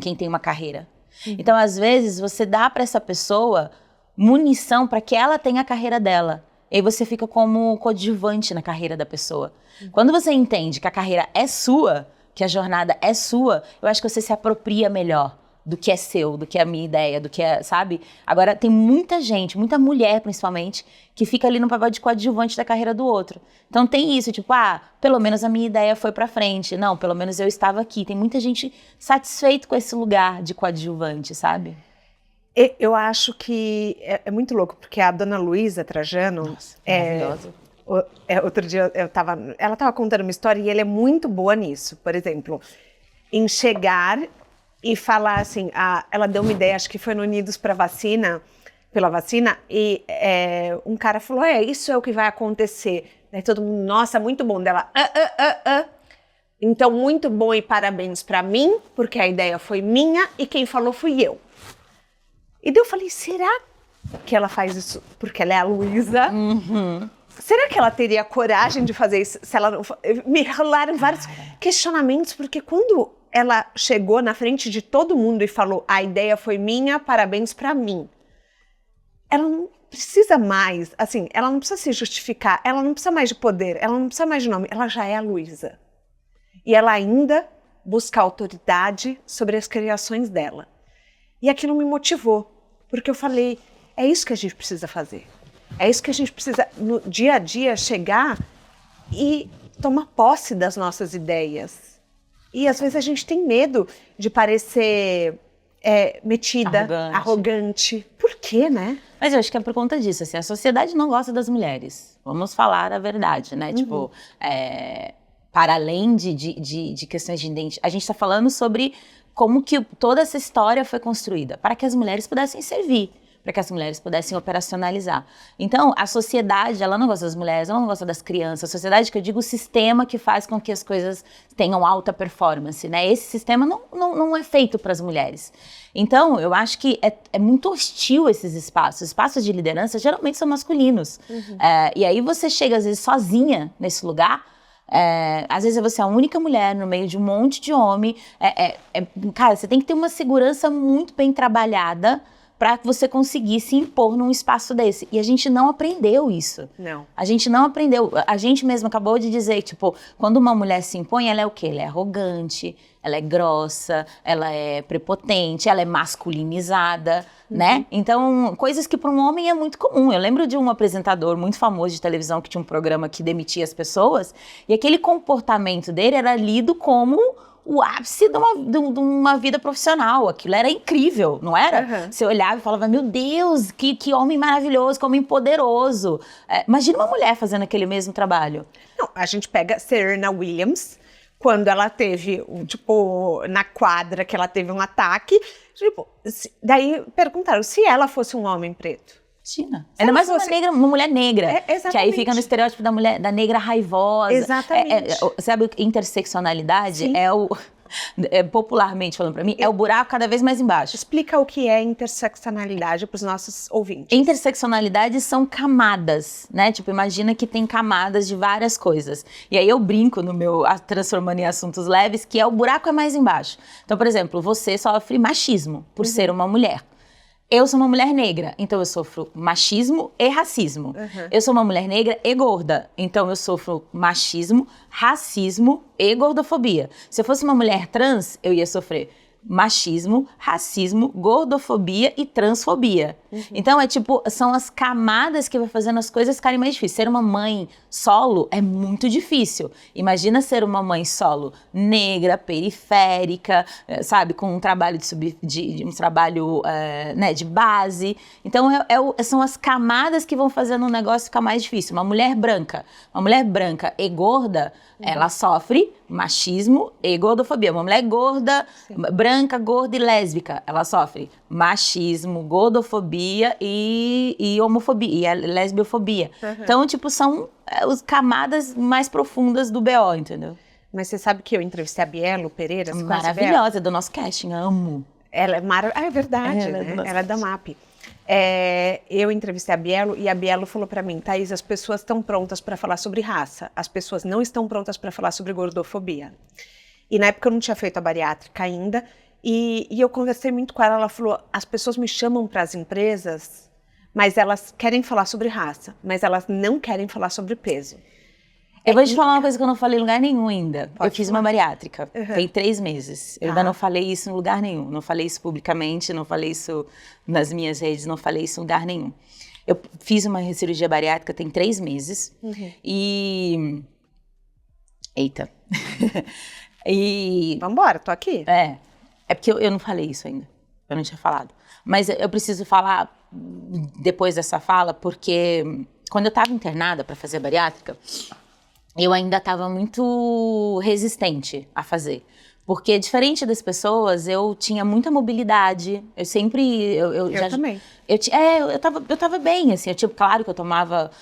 quem tem uma carreira. Então, às vezes, você dá para essa pessoa munição para que ela tenha a carreira dela. E aí você fica como coadjuvante na carreira da pessoa. Quando você entende que a carreira é sua, que a jornada é sua, eu acho que você se apropria melhor do que é seu, do que é a minha ideia, do que é, sabe? Agora, tem muita gente, muita mulher principalmente, que fica ali no papel de coadjuvante da carreira do outro. Então tem isso, tipo, pelo menos a minha ideia foi pra frente. Não, pelo menos eu estava aqui. Tem muita gente satisfeita com esse lugar de coadjuvante, sabe? Eu acho que é muito louco, porque a dona Luísa Trajano... Nossa, maravilhosa. Outro dia ela estava contando uma história e ela é muito boa nisso. Por exemplo, em chegar e falar assim... ela deu uma ideia, acho que foi no Unidos pela vacina, e um cara falou, isso é o que vai acontecer. Daí todo mundo, nossa, muito bom. Dela, Então, muito bom e parabéns para mim, porque a ideia foi minha e quem falou fui eu. E daí eu falei, será que ela faz isso porque ela é a Luísa? Será que ela teria coragem de fazer isso se ela não... Me rolaram vários questionamentos, porque quando ela chegou na frente de todo mundo e falou, a ideia foi minha, parabéns pra mim. Ela não precisa mais, assim, ela não precisa se justificar, ela não precisa mais de poder, ela não precisa mais de nome, ela já é a Luísa. E ela ainda busca autoridade sobre as criações dela. E aquilo me motivou, porque eu falei, é isso que a gente precisa fazer. É isso que a gente precisa, no dia a dia, chegar e tomar posse das nossas ideias. E às vezes a gente tem medo de parecer metida, arrogante. Por quê, né? Mas eu acho que é por conta disso, assim, a sociedade não gosta das mulheres. Vamos falar a verdade, né? Tipo, para além de questões de identidade, a gente está falando sobre como que toda essa história foi construída para que as mulheres pudessem servir, para que as mulheres pudessem operacionalizar. Então, a sociedade, ela não gosta das mulheres, ela não gosta das crianças. A sociedade, que eu digo, o sistema que faz com que as coisas tenham alta performance, né? Esse sistema não é feito para as mulheres. Então, eu acho que é muito hostil esses espaços. Os espaços de liderança geralmente são masculinos. E aí você chega, às vezes, sozinha nesse lugar. Às vezes você é a única mulher no meio de um monte de homem. Cara, você tem que ter uma segurança muito bem trabalhada para você conseguir se impor num espaço desse. E a gente não aprendeu isso. Não. A gente não aprendeu. A gente mesmo acabou de dizer, tipo, quando uma mulher se impõe, ela é o quê? Ela é arrogante, ela é grossa, ela é prepotente, ela é masculinizada, né? Então, coisas que para um homem é muito comum. Eu lembro de um apresentador muito famoso de televisão que tinha um programa que demitia as pessoas, e aquele comportamento dele era lido como o ápice de uma vida profissional. Aquilo era incrível, não era? Você olhava e falava, meu Deus, que homem maravilhoso, que homem poderoso. Imagina uma mulher fazendo aquele mesmo trabalho. Não, a gente pega Serena Williams, quando ela teve, tipo, na quadra, que ela teve um ataque, tipo, daí perguntaram, se ela fosse um homem preto? Imagina. Ainda mais uma mulher negra. Exatamente. Que aí fica no estereótipo da negra raivosa. Exatamente. Sabe, interseccionalidade popularmente falando pra mim, é o buraco cada vez mais embaixo. Explica o que é interseccionalidade para os nossos ouvintes. Interseccionalidade são camadas, né? Tipo, imagina que tem camadas de várias coisas. E aí eu brinco no meu Transformando em Assuntos Leves, que o buraco é mais embaixo. Então, por exemplo, você sofre machismo por ser uma mulher. Eu sou uma mulher negra, então eu sofro machismo e racismo. Eu sou uma mulher negra e gorda, então eu sofro machismo, racismo e gordofobia. Se eu fosse uma mulher trans, eu ia sofrer machismo, racismo, gordofobia e transfobia. Então, são as camadas que vai fazendo as coisas ficarem mais difíceis. Ser uma mãe solo é muito difícil. Imagina ser uma mãe solo negra, periférica, sabe, com um trabalho de base. Então, são as camadas que vão fazendo o negócio ficar mais difícil. Uma mulher branca e gorda, ela sofre machismo e gordofobia. Uma mulher gorda, branca, gorda e lésbica, ela sofre machismo, gordofobia e homofobia, e a lesbiofobia. Então, são as camadas mais profundas do BO, entendeu? Mas você sabe que eu entrevistei a Bielo Pereira? Maravilhosa, é do nosso casting, amo. Ela é maravilhosa, é verdade, ela é da MAP. Eu entrevistei a Bielo e a Bielo falou para mim, Thaís, as pessoas estão prontas para falar sobre raça, as pessoas não estão prontas para falar sobre gordofobia. E na época eu não tinha feito a bariátrica ainda, e eu conversei muito com ela, ela falou, as pessoas me chamam para as empresas, mas elas querem falar sobre raça, mas elas não querem falar sobre peso. Eu vou te falar uma coisa que eu não falei em lugar nenhum ainda. Eu fiz uma bariátrica, tem 3 meses. Eu ainda não falei isso em lugar nenhum. Não falei isso publicamente, não falei isso nas minhas redes, não falei isso em lugar nenhum. Eu fiz uma cirurgia bariátrica tem 3 meses. E... Eita. Vambora, tô aqui. É porque eu não falei isso ainda. Eu não tinha falado. Mas eu preciso falar depois dessa fala, porque quando eu estava internada para fazer a bariátrica, eu ainda estava muito resistente a fazer. Porque, diferente das pessoas, eu tinha muita mobilidade. Eu sempre... Eu também. Eu tava bem, assim. Claro que eu tomava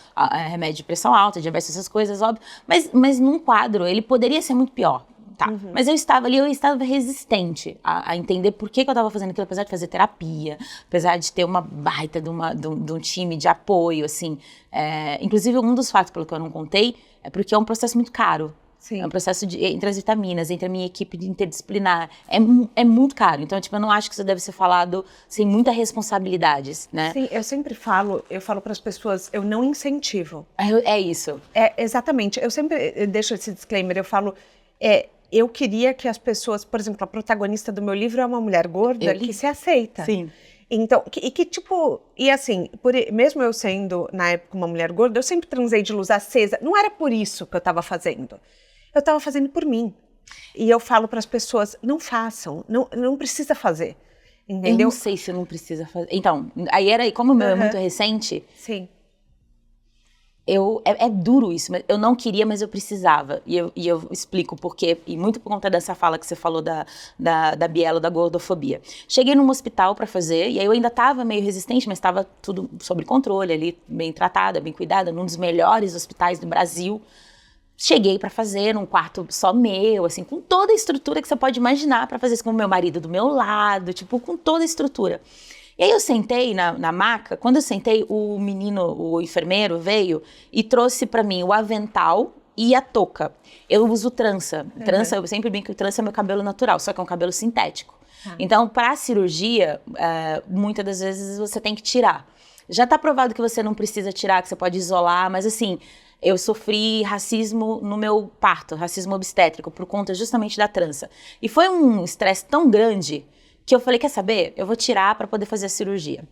remédio de pressão alta, diabetes, essas coisas, óbvio. Mas num quadro, ele poderia ser muito pior. Tá. Mas eu estava ali, eu estava resistente a entender por que eu estava fazendo aquilo, apesar de fazer terapia, apesar de ter uma baita de um time de apoio, assim. Inclusive, um dos fatos pelo que eu não contei é porque é um processo muito caro. Sim. É um processo entre as vitaminas, entre a minha equipe interdisciplinar. É muito caro. Então, eu não acho que isso deve ser falado sem muita responsabilidade, né? Sim, eu sempre falo para as pessoas, eu não incentivo. É isso. Exatamente. Eu sempre deixo esse disclaimer, eu falo... Eu queria que as pessoas, por exemplo, a protagonista do meu livro é uma mulher gorda que se aceita. Sim. Então, e assim, mesmo eu sendo, na época, uma mulher gorda, eu sempre transei de luz acesa. Não era por isso que eu estava fazendo. Eu estava fazendo por mim. E eu falo para as pessoas, não façam, não precisa fazer. entendeu? Eu não sei se não precisa fazer. Então, aí como o meu é muito recente... Sim. É duro isso, mas eu não queria, mas eu precisava. E eu explico por quê, e muito por conta dessa fala que você falou da bielo, da gordofobia. Cheguei num hospital para fazer, e aí eu ainda estava meio resistente, mas estava tudo sob controle ali, bem tratada, bem cuidada, num dos melhores hospitais do Brasil. Cheguei para fazer num quarto só meu, assim, com toda a estrutura que você pode imaginar para fazer isso, com o meu marido do meu lado, tipo, com toda a estrutura. E aí eu sentei na maca, quando eu sentei, o enfermeiro veio e trouxe pra mim o avental e a touca. Eu uso trança. Trança, eu sempre brinco que trança é meu cabelo natural, só que é um cabelo sintético. Então, pra cirurgia, muitas das vezes você tem que tirar. Já tá provado que você não precisa tirar, que você pode isolar, mas assim, eu sofri racismo no meu parto, racismo obstétrico, por conta justamente da trança. E foi um estresse tão grande que eu falei, quer saber? Eu vou tirar para poder fazer a cirurgia.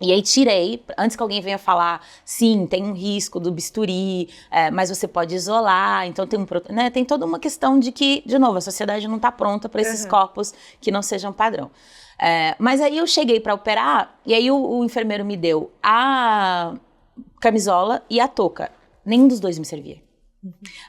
E aí tirei, antes que alguém venha falar, sim, tem um risco do bisturi, mas você pode isolar, então tem toda uma questão de que, de novo, a sociedade não está pronta para esses corpos que não sejam padrão. Mas aí eu cheguei para operar, e aí o enfermeiro me deu a camisola e a touca. Nenhum dos dois me servia.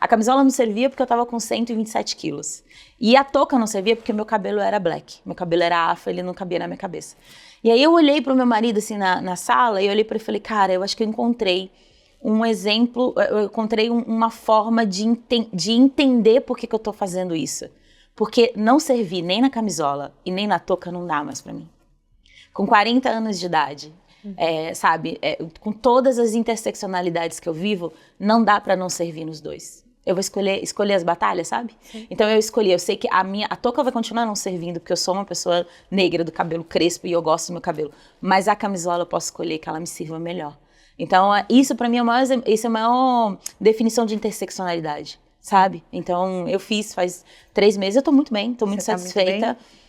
A camisola não servia porque eu tava com 127 quilos. E a touca não servia porque meu cabelo era black. Meu cabelo era afro, ele não cabia na minha cabeça. E aí eu olhei pro meu marido assim na sala e eu olhei pra ele e falei, cara, eu acho que eu encontrei um exemplo, eu encontrei uma forma de entender por que eu tô fazendo isso. Porque não servir nem na camisola e nem na touca não dá mais pra mim. Com 40 anos de idade, com todas as interseccionalidades que eu vivo, não dá pra não servir nos dois. Eu vou escolher as batalhas, sabe? Sim. Então eu sei que a touca vai continuar não servindo, porque eu sou uma pessoa negra do cabelo crespo e eu gosto do meu cabelo. Mas a camisola eu posso escolher que ela me sirva melhor. Então isso pra mim é a maior definição de interseccionalidade, sabe? Então eu fiz faz 3 meses, eu tô muito bem, tô muito satisfeita. Muito bem?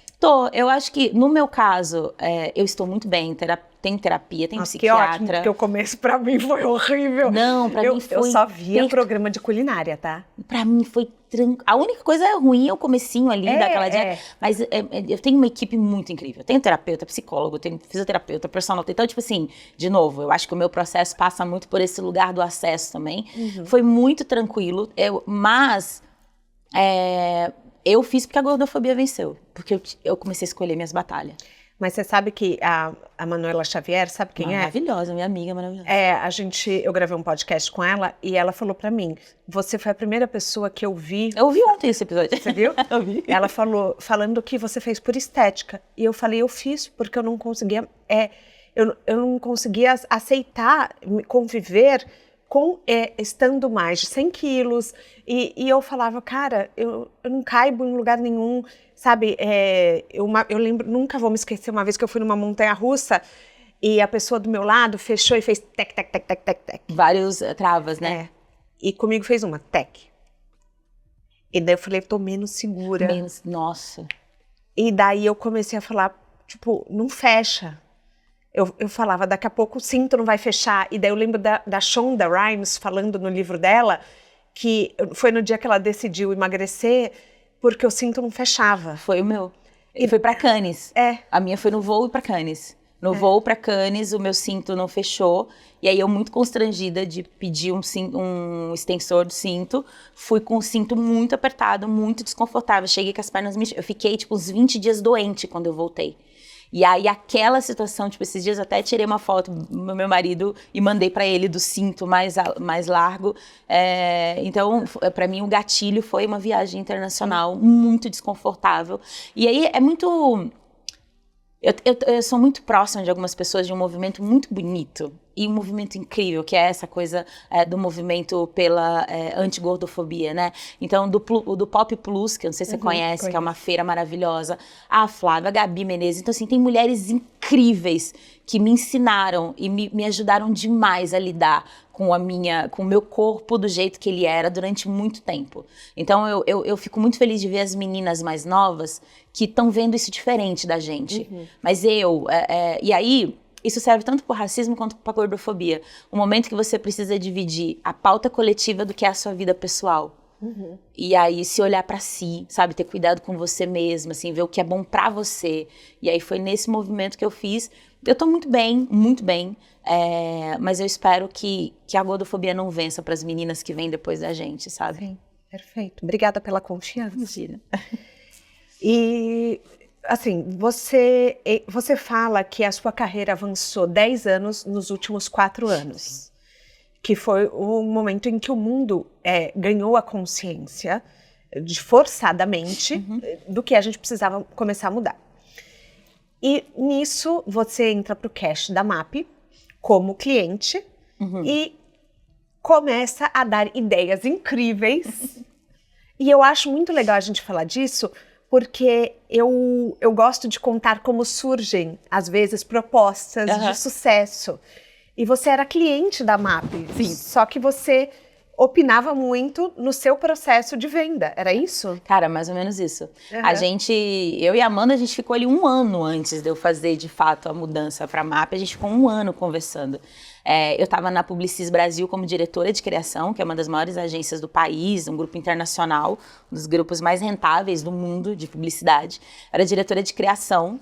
Eu acho que, no meu caso, eu estou muito bem, tem terapia, tem psiquiatra. Que ótimo, porque o começo pra mim foi horrível. Não, pra mim foi... Eu só via programa de culinária, tá? Pra mim foi tranquilo. A única coisa ruim é o comecinho ali daquela dieta. Mas eu tenho uma equipe muito incrível. Eu tenho terapeuta, psicólogo, tenho fisioterapeuta, personal. Então, tipo assim, de novo, eu acho que o meu processo passa muito por esse lugar do acesso também. Foi muito tranquilo, mas... eu fiz porque a gordofobia venceu, porque eu comecei a escolher minhas batalhas. Mas você sabe que a Manuela Xavier, sabe quem é? Maravilhosa, minha amiga maravilhosa. Eu gravei um podcast com ela e ela falou pra mim, você foi a primeira pessoa que eu vi... Eu vi ontem esse episódio. Você viu? Eu vi. Ela falando que você fez por estética. E eu falei, eu fiz porque eu não conseguia... eu não conseguia aceitar, conviver... estando mais de 100 quilos, e eu falava, cara, eu não caibo em lugar nenhum, sabe? Eu lembro, nunca vou me esquecer, uma vez que eu fui numa montanha-russa, e a pessoa do meu lado fechou e fez tec, tec, tec, tec, tec, tec. Vários travas, né? E comigo fez uma, tec. E daí eu falei, tô menos segura. Nossa. E daí eu comecei a falar, tipo, não fecha. Eu falava, daqui a pouco o cinto não vai fechar. E daí eu lembro da Shonda Rhimes falando no livro dela que foi no dia que ela decidiu emagrecer porque o cinto não fechava. Foi o meu. E foi pra Cannes. A minha foi no voo e pra Cannes. No voo pra Cannes, o meu cinto não fechou. E aí eu, muito constrangida de pedir um extensor do cinto, fui com o cinto muito apertado, muito desconfortável. Cheguei com as pernas... Eu fiquei, tipo, uns 20 dias doente quando eu voltei. E aí aquela situação, tipo, esses dias eu até tirei uma foto do meu marido e mandei pra ele do cinto mais largo. Então, pra mim, o gatilho foi uma viagem internacional muito desconfortável. E aí é muito... Eu sou muito próxima de algumas pessoas de um movimento muito bonito e um movimento incrível, que é essa coisa do movimento pela anti-gordofobia, né? Então, do Pop Plus, que eu não sei se você conhece, que é uma feira maravilhosa, a Flávia, a Gabi Menezes. Então, assim, tem mulheres incríveis que me ensinaram e me ajudaram demais a lidar com o meu corpo do jeito que ele era durante muito tempo. Então, eu fico muito feliz de ver as meninas mais novas que estão vendo isso diferente da gente. Mas e aí, isso serve tanto para o racismo quanto para a gordofobia. O momento que você precisa dividir a pauta coletiva do que é a sua vida pessoal. E aí se olhar pra si, sabe? Ter cuidado com você mesma, assim, ver o que é bom pra você. E aí foi nesse movimento que eu fiz. Eu tô muito bem, mas eu espero que a gordofobia não vença pras meninas que vêm depois da gente, sabe? Sim, perfeito. Obrigada pela confiança. Mentira. E, assim, você fala que a sua carreira avançou 10 anos nos últimos 4 anos. Sim. Que foi o momento em que o mundo ganhou a consciência, forçadamente, do que a gente precisava começar a mudar. E nisso, você entra para o Cash da MAP como cliente e começa a dar ideias incríveis. E eu acho muito legal a gente falar disso, porque eu gosto de contar como surgem, às vezes, propostas de sucesso. E você era cliente da MAP, Sim. Só que você opinava muito no seu processo de venda, era isso? Cara, mais ou menos isso. Eu e a Amanda, a gente ficou ali 1 ano antes de eu fazer, de fato, a mudança para a MAP, a gente ficou 1 ano conversando. Eu estava na Publicis Brasil como diretora de criação, que é uma das maiores agências do país, um grupo internacional, um dos grupos mais rentáveis do mundo de publicidade. Era diretora de criação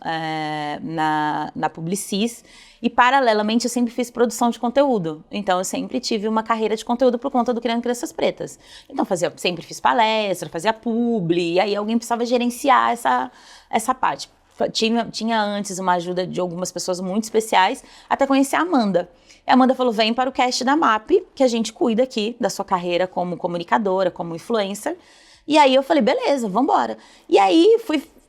na Publicis. E, paralelamente, eu sempre fiz produção de conteúdo. Então, eu sempre tive uma carreira de conteúdo por conta do Criando Crianças Pretas. Então, sempre fiz palestra, fazia publi, e aí alguém precisava gerenciar essa parte. Tinha antes uma ajuda de algumas pessoas muito especiais, até conhecer a Amanda. E a Amanda falou, vem para o Cash da MAP, que a gente cuida aqui da sua carreira como comunicadora, como influencer. E aí eu falei, beleza, vambora. E aí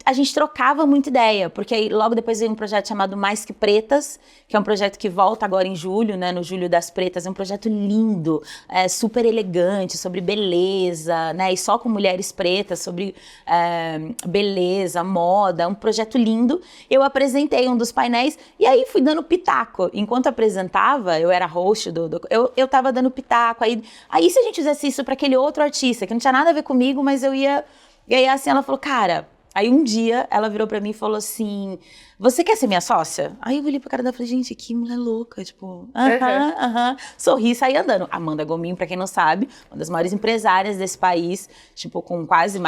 a gente trocava muita ideia, porque aí logo depois veio um projeto chamado Mais Que Pretas, que é um projeto que volta agora em julho, né, no Julho das Pretas. É um projeto lindo, super elegante, sobre beleza, né, e só com mulheres pretas, sobre beleza, moda, um projeto lindo. Eu apresentei um dos painéis e aí fui dando pitaco. Enquanto apresentava, eu era host eu tava dando pitaco. Aí se a gente fizesse isso para aquele outro artista, que não tinha nada a ver comigo, mas eu ia... E aí assim, ela falou, cara... Aí um dia ela virou pra mim e falou assim, você quer ser minha sócia? Aí eu olhei pra cara dela e falei, gente, que mulher louca, tipo, sorri e saí andando. Amanda Gomin, pra quem não sabe, uma das maiores empresárias desse país, tipo, com quase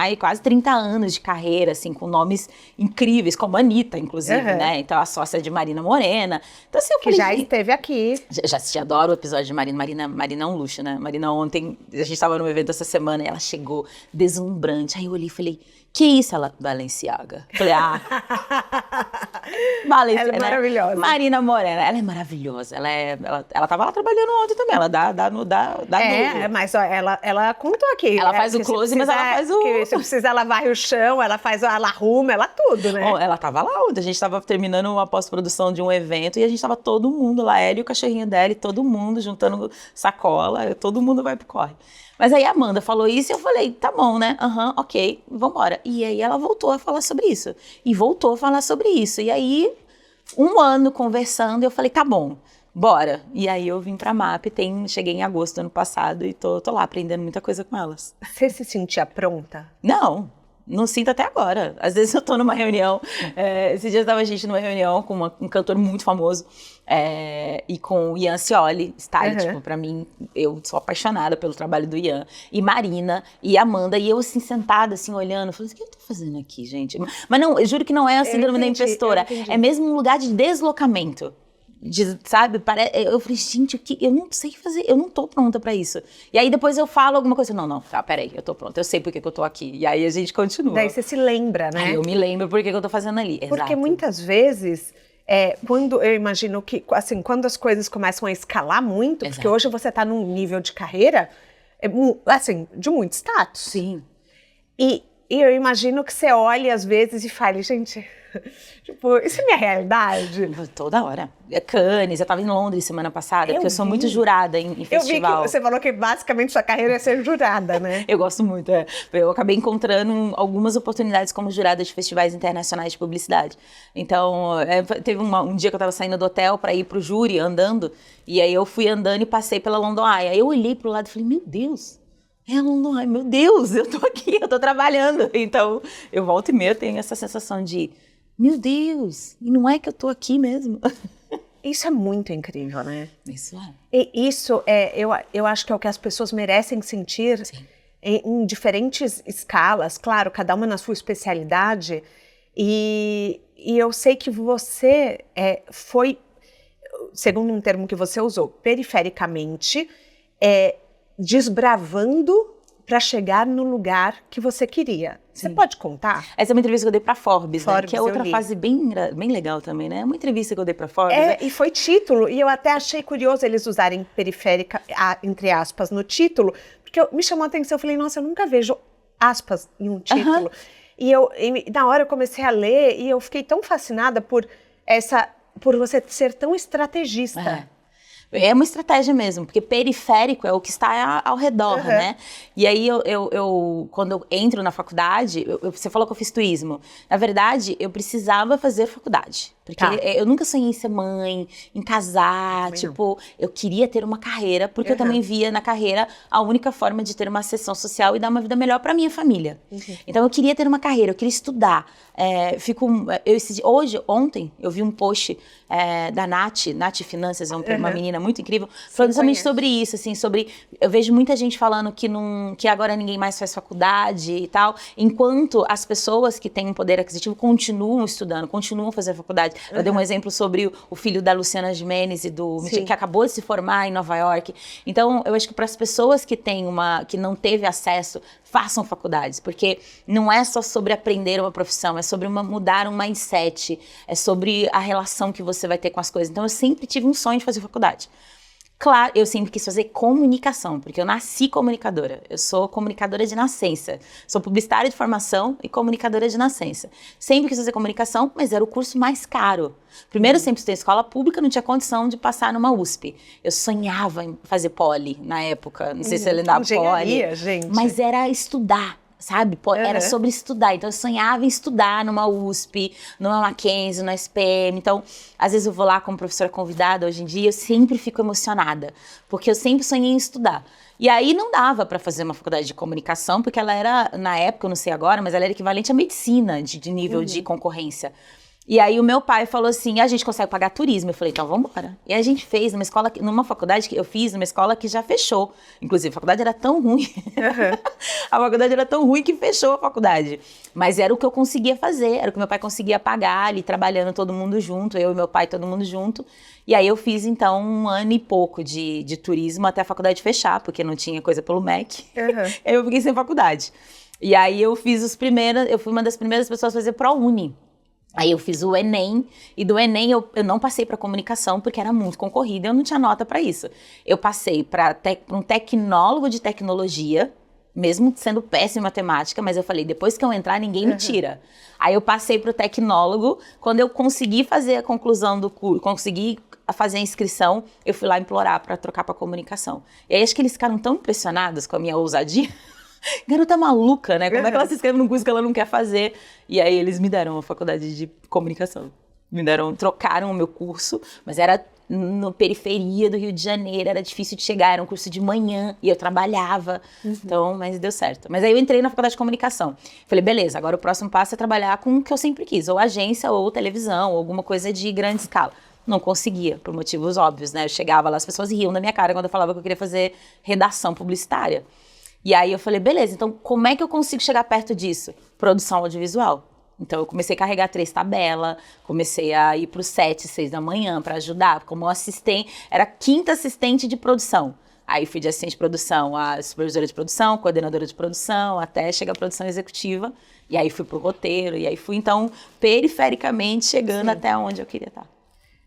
30 anos de carreira, assim, com nomes incríveis, como a Anitta, inclusive, né? Então, a sócia de Marina Morena. Então, assim, eu falei, que já esteve aqui. Já assisti, adoro o episódio de Marina. Marina é um luxo, né? Marina ontem, a gente tava num evento essa semana e ela chegou deslumbrante. Aí eu olhei e falei, que isso? Ela, Balenciaga. Falei, Balenciaga. Ela é maravilhosa. Marina Morena, ela é maravilhosa. Ela tava lá trabalhando ontem também. Ela dá mas ó, ela contou aqui. Ela faz o close, mas ela faz o... Que se precisar, ela varre o chão, ela arruma, ela tudo, né? Oh, ela tava lá ontem. A gente tava terminando uma pós-produção de um evento e a gente tava todo mundo lá, ela e o cachorrinho dela, e todo mundo juntando sacola, todo mundo vai pro corre. Mas aí a Amanda falou isso e eu falei, tá bom, né? Ok, vambora. E aí ela voltou a falar sobre isso. E voltou a falar sobre isso. E aí, 1 ano conversando, eu falei, tá bom, bora. E aí eu vim pra MAP, cheguei em agosto do ano passado e tô lá aprendendo muita coisa com elas. Você se sentia pronta? Não sinto até agora. Às vezes eu tô numa reunião, esses dias tava a gente numa reunião com um cantor muito famoso, e com o Ian Scioli, tipo, pra mim, eu sou apaixonada pelo trabalho do Ian, e Marina, e Amanda, e eu assim, sentada, assim, olhando, falando, o que eu tô fazendo aqui, gente? Mas não, eu juro que não é a síndrome da impostora, é mesmo um lugar de deslocamento. Sabe, eu falei, gente, eu não sei fazer, eu não tô pronta pra isso. E aí depois eu falo alguma coisa, não, tá, peraí, eu tô pronta, eu sei por que eu tô aqui. E aí a gente continua. Daí você se lembra, né? Aí eu me lembro por que eu tô fazendo ali. Porque exato. Muitas vezes, quando eu imagino que, assim, quando as coisas começam a escalar muito, exato. Porque hoje você tá num nível de carreira, assim, de muito status. Sim. E eu imagino que você olhe às vezes e fale, gente, tipo, isso é minha realidade? Toda hora. Cannes, eu tava em Londres semana passada, porque eu sou muito jurada em festival. Eu vi que você falou que basicamente sua carreira é ser jurada, né? Eu gosto muito, Eu acabei encontrando algumas oportunidades como jurada de festivais internacionais de publicidade. Então, teve um dia que eu tava saindo do hotel pra ir pro júri, andando, e aí eu fui andando e passei pela London Eye. Aí eu olhei pro lado e falei, meu Deus, London Eye, meu Deus, eu tô aqui, eu tô trabalhando. Então, eu volto e meia, tenho essa sensação de, meu Deus, e não é que eu tô aqui mesmo? Isso é muito incrível, né? Isso é. E isso eu acho que é o que as pessoas merecem sentir. Sim. em diferentes escalas, claro, cada uma na sua especialidade, e eu sei que você foi, segundo um termo que você usou, perifericamente, desbravando para chegar no lugar que você queria. Você pode contar? Essa é uma entrevista que eu dei para Forbes, né? Forbes, Que é outra fase bem legal também, né? É uma entrevista que eu dei para Forbes. E foi título, e eu até achei curioso eles usarem periférica, entre aspas, no título, porque me chamou a atenção, eu falei, nossa, eu nunca vejo aspas em um título. E na hora eu comecei a ler, e eu fiquei tão fascinada por você ser tão estrategista. É uma estratégia mesmo, porque periférico é o que está ao redor, né? E aí, quando eu entro na faculdade, você falou que eu fiz turismo. Na verdade, eu precisava fazer faculdade. Porque eu nunca sonhei em ser mãe, em casar, eu queria ter uma carreira, porque eu também via na carreira a única forma de ter uma ascensão social e dar uma vida melhor para minha família. Então, eu queria ter uma carreira, eu queria estudar. Ontem, eu vi um post da Nath Finanças, uma menina muito incrível, falando justamente sobre isso, assim, eu vejo muita gente falando que agora ninguém mais faz faculdade e tal, enquanto as pessoas que têm um poder aquisitivo continuam estudando, continuam fazendo faculdade. Eu dei um exemplo sobre o filho da Luciana Gimenez que acabou de se formar em Nova York. Então, eu acho que para as pessoas que não teve acesso, façam faculdades, porque não é só sobre aprender uma profissão, é sobre mudar um mindset, é sobre a relação que você vai ter com as coisas. Então, eu sempre tive um sonho de fazer faculdade. Claro, eu sempre quis fazer comunicação, porque eu nasci comunicadora. Eu sou comunicadora de nascença. Sou publicitária de formação e comunicadora de nascença. Sempre quis fazer comunicação, mas era o curso mais caro. Primeiro, sempre estudei em escola pública, não tinha condição de passar numa USP. Eu sonhava em fazer poli na época. Não sei se você lembra poli. Gente. Mas era estudar. Sabe? Era sobre estudar. Então, eu sonhava em estudar numa USP, numa Mackenzie, na SPM. Então, às vezes eu vou lá como professora convidada, hoje em dia, eu sempre fico emocionada, porque eu sempre sonhei em estudar. E aí não dava para fazer uma faculdade de comunicação, porque ela era, na época, eu não sei agora, mas ela era equivalente à medicina, de nível de concorrência. E aí o meu pai falou assim, a gente consegue pagar turismo. Eu falei, então vamos embora. E a gente fez numa faculdade que eu fiz, numa escola que já fechou. Inclusive, a faculdade era tão ruim. A faculdade era tão ruim que fechou a faculdade. Mas era o que eu conseguia fazer, era o que meu pai conseguia pagar, ali trabalhando todo mundo junto, eu e meu pai todo mundo junto. E aí eu fiz, então, 1 ano e pouco de turismo até a faculdade fechar, porque não tinha coisa pelo MEC. Aí eu fiquei sem faculdade. E aí eu fui uma das primeiras pessoas a fazer ProUni. Aí eu fiz o Enem, e do Enem eu não passei para comunicação, porque era muito concorrido, eu não tinha nota para isso. Eu passei para um tecnólogo de tecnologia, mesmo sendo péssima em matemática, mas eu falei, depois que eu entrar, ninguém me tira. Aí eu passei para o tecnólogo, quando eu consegui fazer a conclusão do curso, consegui fazer a inscrição, eu fui lá implorar para trocar para comunicação. E aí acho que eles ficaram tão impressionados com a minha ousadia. Garota maluca, né? Como é que ela se inscreve num curso que ela não quer fazer? E aí eles me deram a faculdade de comunicação. Trocaram o meu curso, mas era na periferia do Rio de Janeiro, era difícil de chegar, era um curso de manhã e eu trabalhava, então, mas deu certo. Mas aí eu entrei na faculdade de comunicação. Falei, beleza, agora o próximo passo é trabalhar com o que eu sempre quis, ou agência, ou televisão, ou alguma coisa de grande escala. Não conseguia, por motivos óbvios, né? Eu chegava lá, as pessoas riam da minha cara quando eu falava que eu queria fazer redação publicitária. E aí eu falei, beleza, então como é que eu consigo chegar perto disso? Produção audiovisual. Então eu comecei a carregar 3 tabelas, comecei a ir para o 7, 6 da manhã para ajudar, como assistente, era 5ª assistente de produção. Aí fui de assistente de produção a supervisora de produção, coordenadora de produção, até chegar à produção executiva. E aí fui pro roteiro, e aí fui então perifericamente chegando até onde eu queria estar.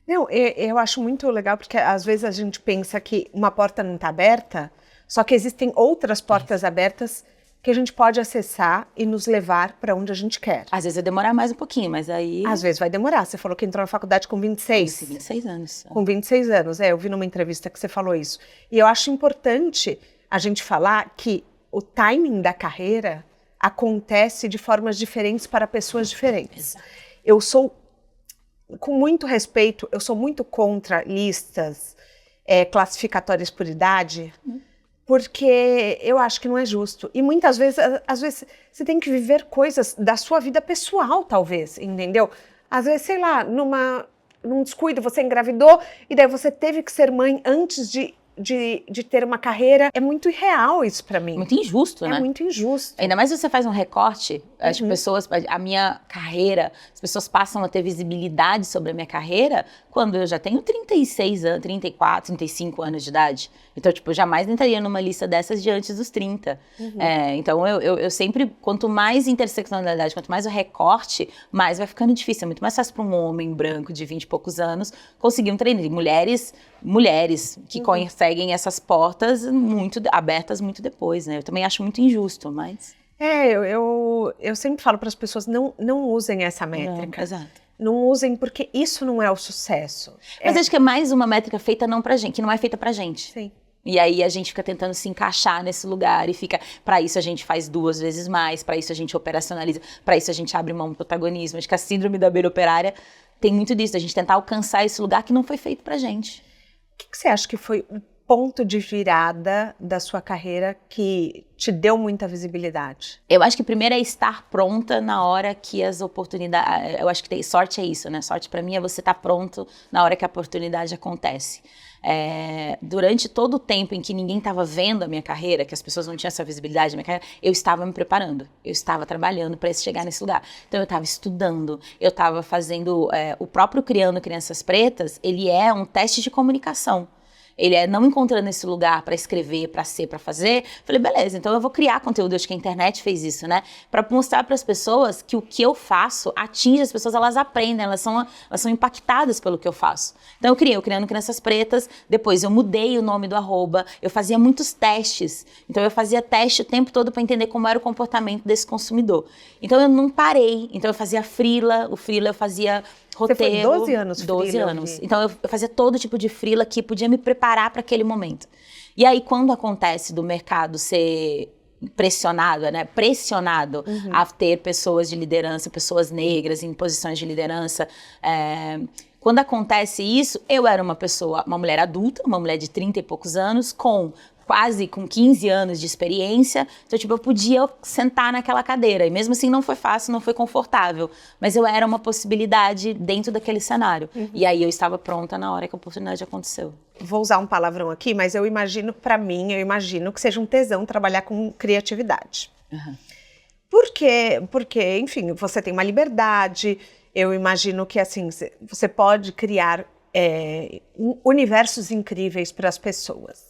Não, eu acho muito legal, porque às vezes a gente pensa que uma porta não está aberta, só que existem outras portas abertas que a gente pode acessar e nos levar para onde a gente quer. Às vezes vai demorar mais um pouquinho, mas aí... Às vezes vai demorar. Você falou que entrou na faculdade com 26. 26 anos. Com 26 anos, eu vi numa entrevista que você falou isso. E eu acho importante a gente falar que o timing da carreira acontece de formas diferentes para pessoas diferentes. Exato. Eu sou, com muito respeito, eu sou muito contra listas classificatórias por idade, porque eu acho que não é justo. E muitas vezes, às vezes, você tem que viver coisas da sua vida pessoal, talvez, entendeu? Às vezes, sei lá, num descuido, você engravidou e daí você teve que ser mãe antes de de ter uma carreira. É muito irreal isso pra mim. Muito injusto, né? É muito injusto. Ainda mais se você faz um recorte, as pessoas, a minha carreira, as pessoas passam a ter visibilidade sobre a minha carreira quando eu já tenho 36 anos, 34, 35 anos de idade. Então, tipo, eu jamais entraria numa lista dessas de antes dos 30. Então, eu sempre, quanto mais interseccionalidade, quanto mais o recorte, mais vai ficando difícil. É muito mais fácil para um homem branco de 20 e poucos anos conseguir um treino. Mulheres que conseguem essas portas muito abertas muito depois, né? Eu também acho muito injusto, mas... Eu sempre falo para as pessoas, não usem essa métrica. Não, exato. Não usem, porque isso não é o sucesso. Mas acho que é mais uma métrica feita não pra gente, que não é feita pra gente. Sim. E aí a gente fica tentando se encaixar nesse lugar e fica, para isso a gente faz 2 vezes mais, para isso a gente operacionaliza, para isso a gente abre mão do protagonismo. Acho que a síndrome da beira operária tem muito disso, a gente tentar alcançar esse lugar que não foi feito pra gente. O que você acha que foi o ponto de virada da sua carreira que te deu muita visibilidade? Eu acho que primeiro é estar pronta na hora que as oportunidades... Eu acho que sorte é isso, né? Sorte pra mim é você estar pronto na hora que a oportunidade acontece. Durante todo o tempo em que ninguém estava vendo a minha carreira, que as pessoas não tinham essa visibilidade da minha carreira, eu estava me preparando, eu estava trabalhando para chegar nesse lugar. Então eu estava estudando, eu estava fazendo... o próprio Criando Crianças Pretas, ele é um teste de comunicação. Ele é não encontrando esse lugar para escrever, para ser, para fazer. Falei, beleza, então eu vou criar conteúdo. Acho que a internet fez isso, né? Para mostrar para as pessoas que o que eu faço atinge as pessoas, elas aprendem, elas são impactadas pelo que eu faço. Então eu criei o Criando Crianças Pretas, depois eu mudei o nome do @, eu fazia muitos testes. Então eu fazia teste o tempo todo para entender como era o comportamento desse consumidor. Então eu não parei, então eu fazia freela, eu fazia... roteiro, você foi 12 anos 12 anos. Então eu fazia todo tipo de freela que podia me preparar para aquele momento. E aí quando acontece do mercado ser pressionado a ter pessoas de liderança, pessoas negras em posições de liderança, quando acontece isso, eu era uma mulher adulta, uma mulher de 30 e poucos anos, quase com 15 anos de experiência, então, tipo, eu podia sentar naquela cadeira, e mesmo assim não foi fácil, não foi confortável, mas eu era uma possibilidade dentro daquele cenário, e aí eu estava pronta na hora que a oportunidade aconteceu. Vou usar um palavrão aqui, mas eu imagino que seja um tesão trabalhar com criatividade. Porque, enfim, você tem uma liberdade, eu imagino que, assim, você pode criar universos incríveis para as pessoas.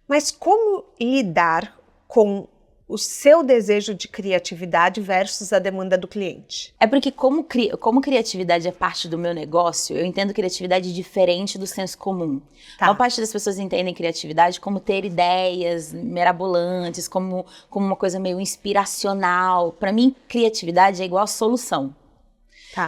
Mas como lidar com o seu desejo de criatividade versus a demanda do cliente? É porque como criatividade é parte do meu negócio, eu entendo criatividade diferente do senso comum. A maior parte das pessoas entendem criatividade como ter ideias mirabolantes, como uma coisa meio inspiracional. Para mim, criatividade é igual a solução.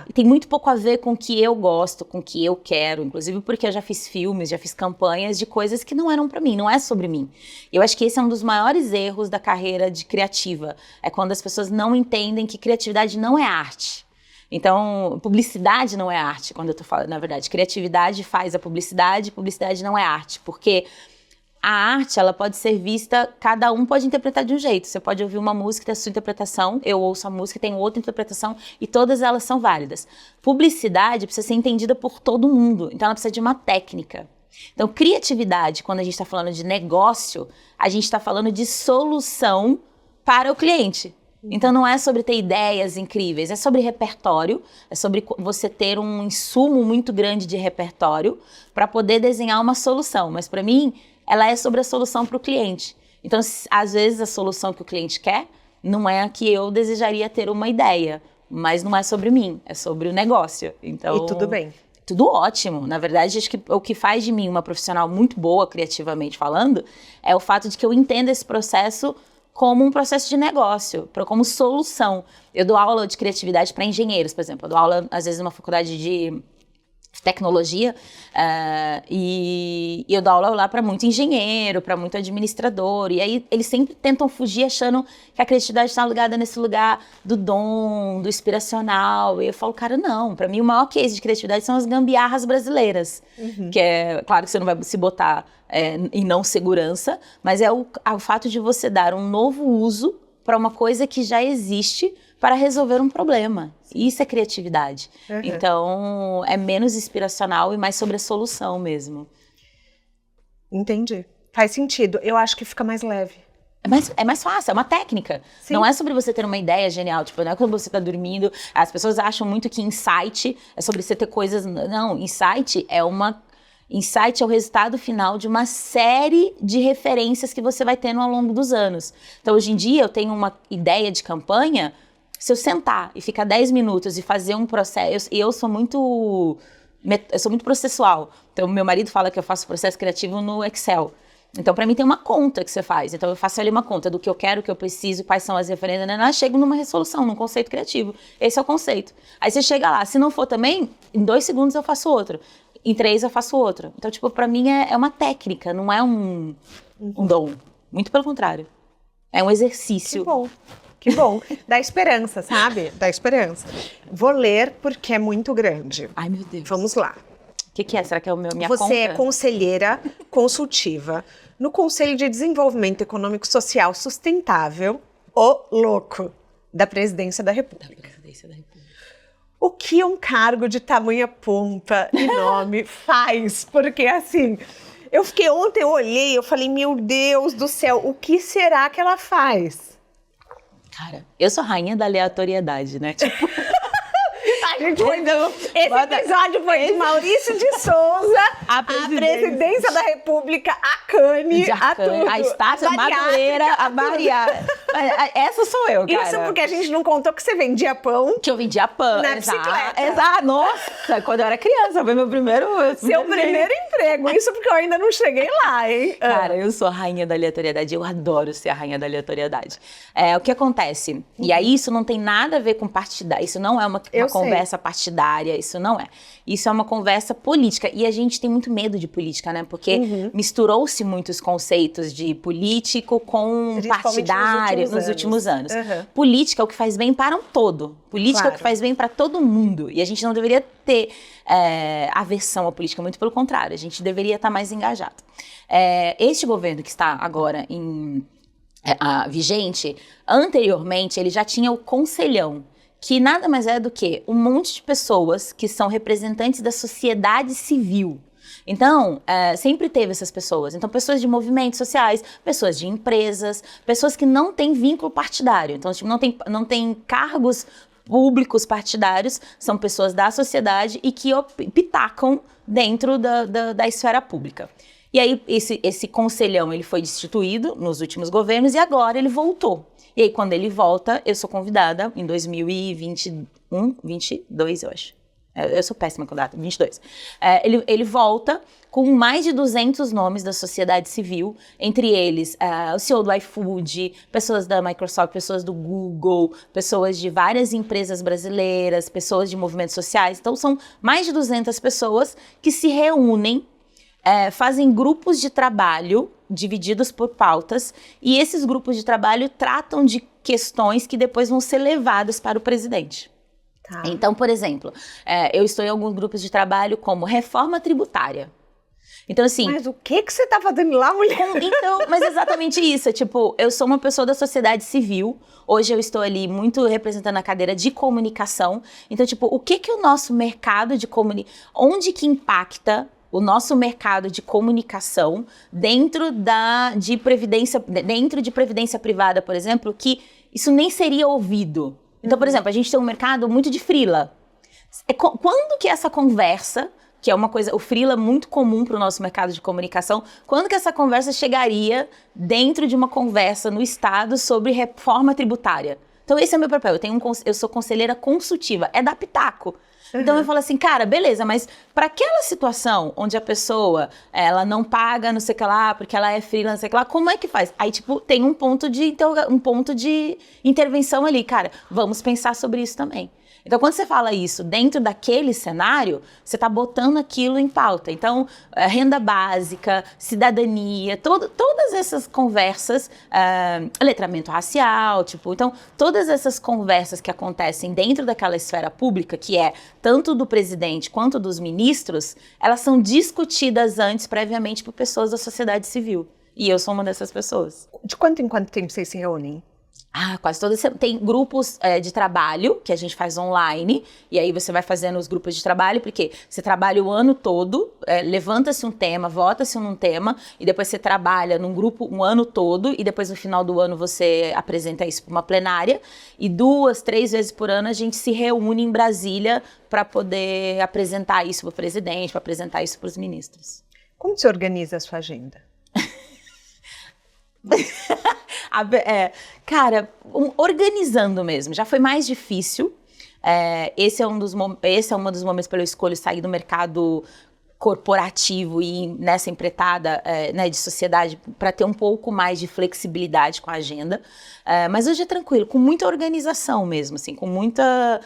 E tem muito pouco a ver com o que eu gosto, com o que eu quero, inclusive porque eu já fiz filmes, já fiz campanhas de coisas que não eram pra mim, não é sobre mim. Eu acho que esse é um dos maiores erros da carreira de criativa, é quando as pessoas não entendem que criatividade não é arte. Então, publicidade não é arte, quando eu tô falando, na verdade, criatividade faz a publicidade não é arte, porque... A arte, ela pode ser vista, cada um pode interpretar de um jeito. Você pode ouvir uma música e ter a sua interpretação, eu ouço a música e tenho outra interpretação, e todas elas são válidas. Publicidade precisa ser entendida por todo mundo, então ela precisa de uma técnica. Então, criatividade, quando a gente está falando de negócio, a gente está falando de solução para o cliente. Então não é sobre ter ideias incríveis, é sobre repertório, é sobre você ter um insumo muito grande de repertório para poder desenhar uma solução. Mas para mim, ela é sobre a solução para o cliente. Então, às vezes, a solução que o cliente quer não é a que eu desejaria ter uma ideia, mas não é sobre mim, é sobre o negócio. Então, e tudo bem. Tudo ótimo. Na verdade, acho que o que faz de mim uma profissional muito boa, criativamente falando, é o fato de que eu entendo esse processo como um processo de negócio, como solução. Eu dou aula de criatividade para engenheiros, por exemplo. Eu dou aula, às vezes, numa faculdade de tecnologia, e eu dou aula lá para muito engenheiro, para muito administrador, e aí eles sempre tentam fugir achando que a criatividade está ligada nesse lugar do dom, do inspiracional, e eu falo, cara, não, para mim o maior case de criatividade são as gambiarras brasileiras, que é, claro que você não vai se botar em não segurança, mas é o fato de você dar um novo uso para uma coisa que já existe para resolver um problema. Isso é criatividade. Então, é menos inspiracional e mais sobre a solução mesmo. Entendi. Faz sentido. Eu acho que fica mais leve. É mais fácil, é uma técnica. Sim. Não é sobre você ter uma ideia genial. Tipo, não é quando você tá dormindo. As pessoas acham muito que insight é sobre você ter coisas... Não, insight é o resultado final de uma série de referências que você vai tendo ao longo dos anos. Então, hoje em dia, eu tenho uma ideia de campanha. Se eu sentar e ficar 10 minutos e fazer um processo... E eu sou muito processual. Então, meu marido fala que eu faço processo criativo no Excel. Então, para mim, tem uma conta que você faz. Então, eu faço ali uma conta do que eu quero, o que eu preciso, quais são as referências, chego numa resolução, num conceito criativo. Esse é o conceito. Aí você chega lá. Se não for também, em 2 segundos eu faço outro. Em 3 eu faço outro. Então, tipo, para mim é uma técnica, não é um dom. Muito pelo contrário. É um exercício. Que bom. Que bom. Dá esperança, sabe? Dá esperança. Vou ler porque é muito grande. Ai, meu Deus. Vamos lá. O que é? Será que é minha Você conta? é conselheira consultiva no Conselho de Desenvolvimento Econômico Social Sustentável, o louco, da Presidência da República. O que um cargo de tamanha pompa e nome faz? Porque assim, ontem eu olhei, eu falei, meu Deus do céu, o que será que ela faz? Cara, eu sou rainha da aleatoriedade, né? Tipo... Esse episódio foi de Maurício de Souza, a presidência da República, a Cane, a tudo. A Estácia, a Madureira, a Maria. Essa sou eu, cara. Isso porque a gente não contou que você vendia pão. Que eu vendia pão. Na bicicleta. Exato. Nossa, quando eu era criança, foi meu primeiro... Seu primeiro emprego. Isso porque eu ainda não cheguei lá, hein? Cara, eu sou a rainha da aleatoriedade. Eu adoro ser a rainha da aleatoriedade. O que acontece? E aí, isso não tem nada a ver com partidário. Isso não é uma conversa partidária, isso não é. Isso é uma conversa política. E a gente tem muito medo de política, né? Porque misturou-se muitos conceitos de político com partidário nos últimos anos. Política é o que faz bem para um todo. Política é o que faz bem para todo mundo. E a gente não deveria ter aversão à política, muito pelo contrário. A gente deveria estar mais engajado. Este governo que está agora vigente, anteriormente, ele já tinha o Conselhão, que nada mais é do que um monte de pessoas que são representantes da sociedade civil. Então, sempre teve essas pessoas. Então, pessoas de movimentos sociais, pessoas de empresas, pessoas que não têm vínculo partidário. Então, tipo, não tem cargos públicos partidários, são pessoas da sociedade e que pitacam dentro da esfera pública. E aí, esse conselhão, ele foi destituído nos últimos governos e agora ele voltou. E aí, quando ele volta, eu sou convidada em 2021, 22, eu acho. Eu sou péssima com data, 22. Ele volta com mais de 200 nomes da sociedade civil, entre eles o CEO do iFood, pessoas da Microsoft, pessoas do Google, pessoas de várias empresas brasileiras, pessoas de movimentos sociais. Então, são mais de 200 pessoas que se reúnem, fazem grupos de trabalho divididos por pautas, e esses grupos de trabalho tratam de questões que depois vão ser levadas para o presidente. Tá. Então, por exemplo, eu estou em alguns grupos de trabalho como reforma tributária. Então, assim... Mas o que você tá fazendo lá, mulher? Então, mas exatamente isso. Tipo, eu sou uma pessoa da sociedade civil. Hoje eu estou ali muito representando a cadeira de comunicação. Então, tipo, o que o nosso mercado de comunicação... Onde que impacta o nosso mercado de comunicação dentro de previdência privada, por exemplo, que isso nem seria ouvido. Então, por exemplo, a gente tem um mercado muito de freela. Quando que essa conversa, que é uma coisa, o freela é muito comum para o nosso mercado de comunicação, quando que essa conversa chegaria dentro de uma conversa no Estado sobre reforma tributária? Então, esse é o meu papel. Eu sou conselheira consultiva, é da Pitaco. Então eu falo assim, cara, beleza, mas para aquela situação onde a pessoa, ela não paga não sei o que lá, porque ela é freelancer, não sei o que lá, como é que faz? Aí, tipo, tem um ponto de intervenção ali, cara, vamos pensar sobre isso também. Então, quando você fala isso dentro daquele cenário, você está botando aquilo em pauta. Então, renda básica, cidadania, todas essas conversas, letramento racial, tipo, então, todas essas conversas que acontecem dentro daquela esfera pública, que é tanto do presidente quanto dos ministros, elas são discutidas antes, previamente, por pessoas da sociedade civil. E eu sou uma dessas pessoas. De quanto em quanto tempo vocês se reúnem? Quase todas. Tem grupos de trabalho que a gente faz online, e aí você vai fazendo os grupos de trabalho, porque você trabalha o ano todo, levanta-se um tema, vota-se num tema, e depois você trabalha num grupo um ano todo, e depois no final do ano você apresenta isso para uma plenária, e 2, 3 vezes por ano a gente se reúne em Brasília para poder apresentar isso para o presidente, para apresentar isso para os ministros. Como você organiza a sua agenda? Cara, organizando mesmo, já foi mais difícil. Esse é um dos momentos pelo eu escolho sair do mercado corporativo e nessa empreitada de sociedade para ter um pouco mais de flexibilidade com a agenda. Mas hoje é tranquilo, com muita organização mesmo, assim, com muita...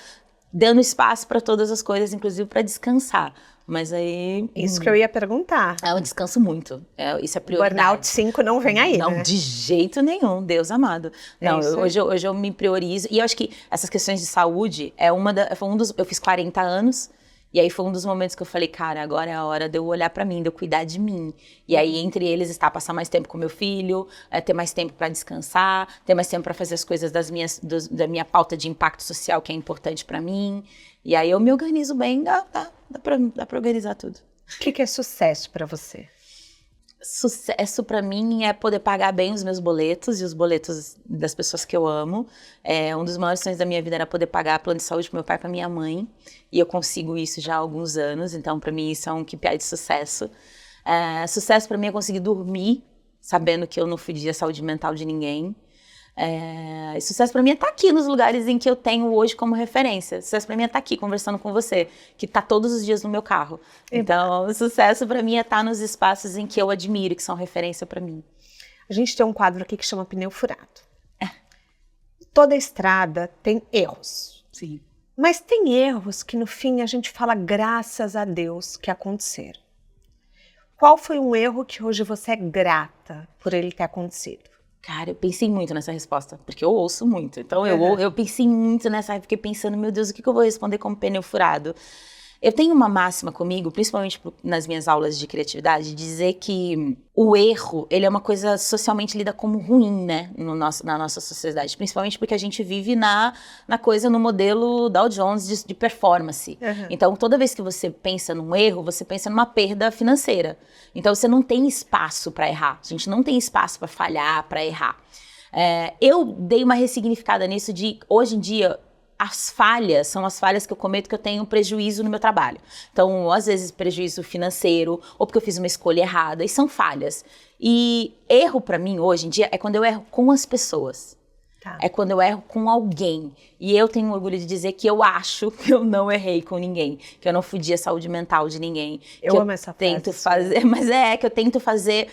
dando espaço para todas as coisas, inclusive para descansar. Mas aí... Isso que eu ia perguntar. Eu descanso muito. Isso é prioridade. Burnout 5 não vem aí, Não, né? de jeito nenhum, Deus amado. Não, hoje eu me priorizo. E eu acho que essas questões de saúde eu fiz 40 anos. E aí foi um dos momentos que eu falei, cara, agora é a hora de eu olhar pra mim, de eu cuidar de mim. E aí, entre eles, está passar mais tempo com meu filho, ter mais tempo pra descansar, ter mais tempo pra fazer as coisas da minha pauta de impacto social, que é importante pra mim. E aí eu me organizo bem, dá pra organizar tudo. O que é sucesso pra você? Sucesso pra mim é poder pagar bem os meus boletos e os boletos das pessoas que eu amo. Um dos maiores sonhos da minha vida era poder pagar plano de saúde pro meu pai e pra minha mãe. E eu consigo isso já há alguns anos, então pra mim isso é um KPI de sucesso. Sucesso pra mim é conseguir dormir, sabendo que eu não fudi a saúde mental de ninguém. Sucesso pra mim é estar aqui nos lugares em que eu tenho hoje como referência. Sucesso pra mim é estar aqui conversando com você, que tá todos os dias no meu carro. Então, sucesso pra mim é estar nos espaços em que eu admiro, que são referência pra mim. A gente tem um quadro aqui que chama Pneu Furado. Toda estrada tem erros. Sim. Mas tem erros que no fim a gente fala graças a Deus que aconteceram. Qual foi um erro que hoje você é grata por ele ter acontecido? Cara, eu pensei muito nessa resposta, porque eu ouço muito. Então, eu pensei muito nessa, fiquei pensando, meu Deus, o que eu vou responder como pneu furado? Eu tenho uma máxima comigo, principalmente nas minhas aulas de criatividade, de dizer que o erro, ele é uma coisa socialmente lida como ruim, né, na nossa sociedade. Principalmente porque a gente vive no modelo Dow Jones de performance. Uhum. Então, toda vez que você pensa num erro, você pensa numa perda financeira. Então, você não tem espaço para errar. A gente não tem espaço para falhar, para errar. Eu dei uma ressignificada nisso de, hoje em dia, as falhas são as falhas que eu cometo que eu tenho prejuízo no meu trabalho. Então, às vezes, prejuízo financeiro, ou porque eu fiz uma escolha errada, e são falhas. E erro pra mim, hoje em dia, é quando eu erro com as pessoas. Tá. É quando eu erro com alguém. E eu tenho orgulho de dizer que eu acho que eu não errei com ninguém, que eu não fudi a saúde mental de ninguém. Eu amo essa frase. Mas que eu tento fazer...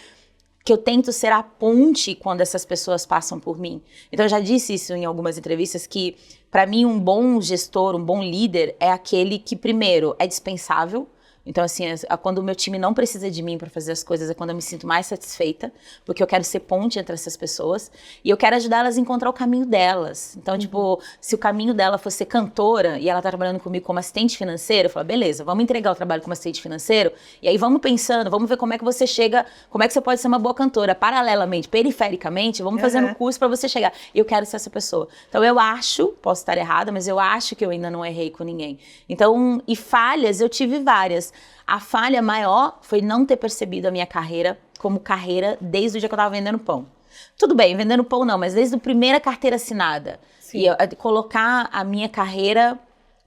que eu tento ser a ponte quando essas pessoas passam por mim. Então, eu já disse isso em algumas entrevistas, que, para mim, um bom gestor, um bom líder, é aquele que, primeiro, é dispensável. Então, assim, quando o meu time não precisa de mim para fazer as coisas, é quando eu me sinto mais satisfeita, porque eu quero ser ponte entre essas pessoas, e eu quero ajudar elas a encontrar o caminho delas. Então, tipo, se o caminho dela fosse ser cantora, e ela tá trabalhando comigo como assistente financeiro, eu falo, beleza, vamos entregar o trabalho como assistente financeiro, e aí vamos pensando, vamos ver como é que você chega, como é que você pode ser uma boa cantora, paralelamente, perifericamente, vamos fazendo um curso para você chegar. E eu quero ser essa pessoa. Então, eu acho, posso estar errada, mas eu acho que eu ainda não errei com ninguém. Então, e falhas, eu tive várias. A falha maior foi não ter percebido a minha carreira como carreira desde o dia que eu estava vendendo pão. Tudo bem, vendendo pão não, mas desde a primeira carteira assinada. Sim. E colocar a minha carreira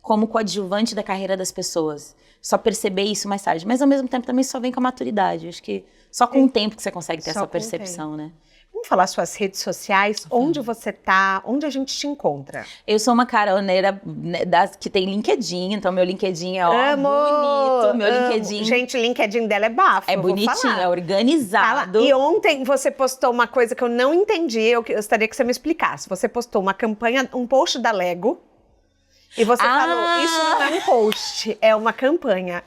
como coadjuvante da carreira das pessoas. Só perceber isso mais tarde. Mas ao mesmo tempo também só vem com a maturidade. Acho que só com o tempo que você consegue ter essa percepção, né? Vamos falar suas redes sociais, onde você tá, onde a gente te encontra? Eu sou uma caroneira que tem LinkedIn, então meu LinkedIn é bonito. Meu LinkedIn... Gente, o LinkedIn dela é bafo. É bonitinho, é organizado. E ontem você postou uma coisa que eu não entendi, eu gostaria que você me explicasse. Você postou uma campanha, um post da Lego, e você falou, isso não é um post, é uma campanha.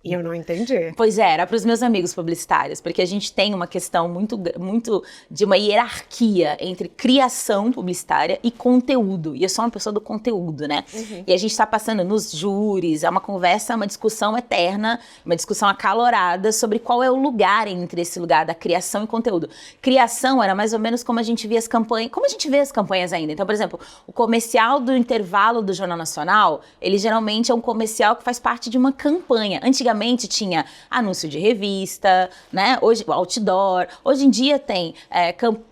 E eu não entendi. Pois é, era para os meus amigos publicitários, porque a gente tem uma questão muito de uma hierarquia entre criação publicitária e conteúdo. E eu sou uma pessoa do conteúdo, né? E a gente está passando nos júris, é uma conversa, uma discussão eterna, uma discussão acalorada sobre qual é o lugar entre esse lugar da criação e conteúdo. Criação era mais ou menos como a gente via as campanhas, como a gente vê as campanhas ainda. Então, por exemplo, o comercial do intervalo do Jornal Nacional, ele geralmente é um comercial que faz parte de uma campanha. Antigamente tinha anúncio de revista, né? Hoje, outdoor. Hoje em dia tem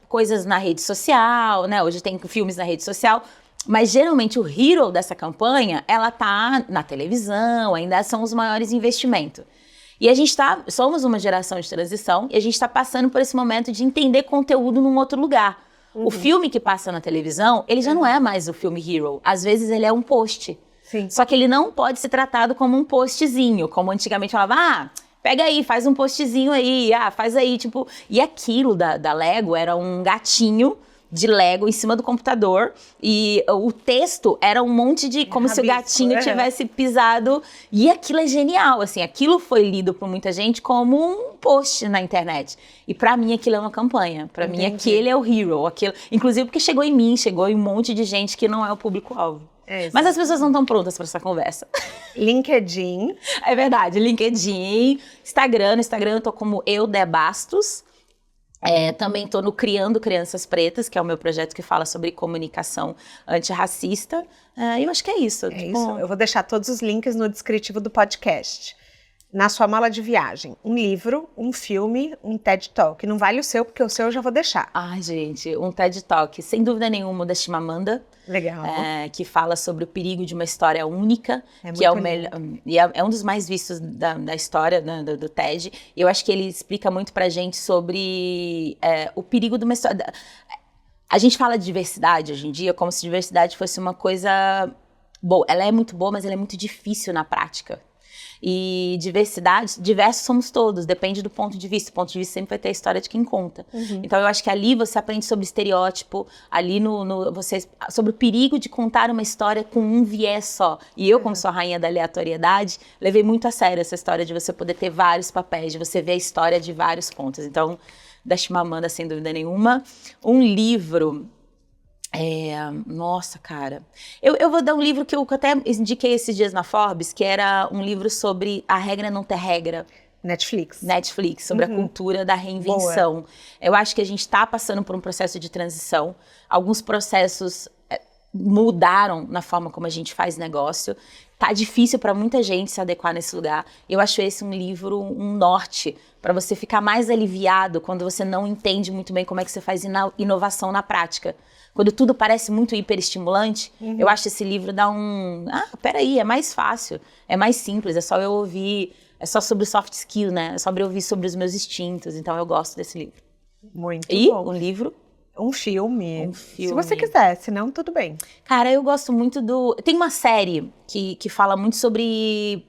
coisas na rede social, né? Hoje tem filmes na rede social. Mas geralmente o hero dessa campanha, ela tá na televisão, ainda são os maiores investimentos. E a gente somos uma geração de transição e a gente está passando por esse momento de entender conteúdo num outro lugar. O filme que passa na televisão, ele já não é mais o filme hero. Às vezes ele é um post. Sim. Só que ele não pode ser tratado como um postzinho, como antigamente falava, pega aí, faz um postzinho aí, faz aí, tipo... E aquilo da Lego era um gatinho de Lego em cima do computador e o texto era um monte de... como se o gatinho tivesse pisado. E aquilo é genial, assim, aquilo foi lido por muita gente como um post na internet. E pra mim aquilo é uma campanha, pra mim aquele é o hero, aquilo... Inclusive porque chegou em mim, chegou em um monte de gente que não é o público-alvo. Mas as pessoas não estão prontas para essa conversa. LinkedIn. É verdade, LinkedIn, Instagram. No Instagram eu tô como Eudebastos. Também tô no Criando Crianças Pretas, que é o meu projeto que fala sobre comunicação antirracista. Eu acho que é isso. Isso. Eu vou deixar todos os links no descritivo do podcast. Na sua mala de viagem, um livro, um filme, um TED Talk. Não vale o seu, porque o seu eu já vou deixar. Ai, gente, um TED Talk, sem dúvida nenhuma, da Chimamanda. Legal. Que fala sobre o perigo de uma história única, que é o melhor, e é um dos mais vistos da história do TED. E eu acho que ele explica muito pra gente sobre o perigo de uma história. A gente fala de diversidade hoje em dia como se diversidade fosse uma coisa boa. Ela é muito boa, mas ela é muito difícil na prática. E diversidade, diversos somos todos, depende do ponto de vista. O ponto de vista sempre vai ter a história de quem conta. Então eu acho que ali você aprende sobre estereótipo, ali sobre o perigo de contar uma história com um viés só. E eu, como sou a rainha da aleatoriedade, levei muito a sério essa história de você poder ter vários papéis, de você ver a história de vários pontos. Então, da Chimamanda, sem dúvida nenhuma. Um livro... Nossa, cara. Eu vou dar um livro que eu até indiquei esses dias na Forbes, que era um livro sobre a regra não ter regra. Netflix, sobre a cultura da reinvenção. Boa. Eu acho que a gente está passando por um processo de transição. Alguns processos mudaram na forma como a gente faz negócio. Tá difícil para muita gente se adequar nesse lugar. Eu acho esse um livro, um norte, para você ficar mais aliviado quando você não entende muito bem como é que você faz inovação na prática. Quando tudo parece muito hiperestimulante, eu acho que esse livro dá peraí, é mais fácil, é mais simples, é só eu ouvir, é só sobre soft skill, né? É sobre eu ouvir sobre os meus instintos, então eu gosto desse livro. Muito bom. E um livro? Um filme. Se você quiser, senão tudo bem. Cara, eu gosto muito tem uma série que fala muito sobre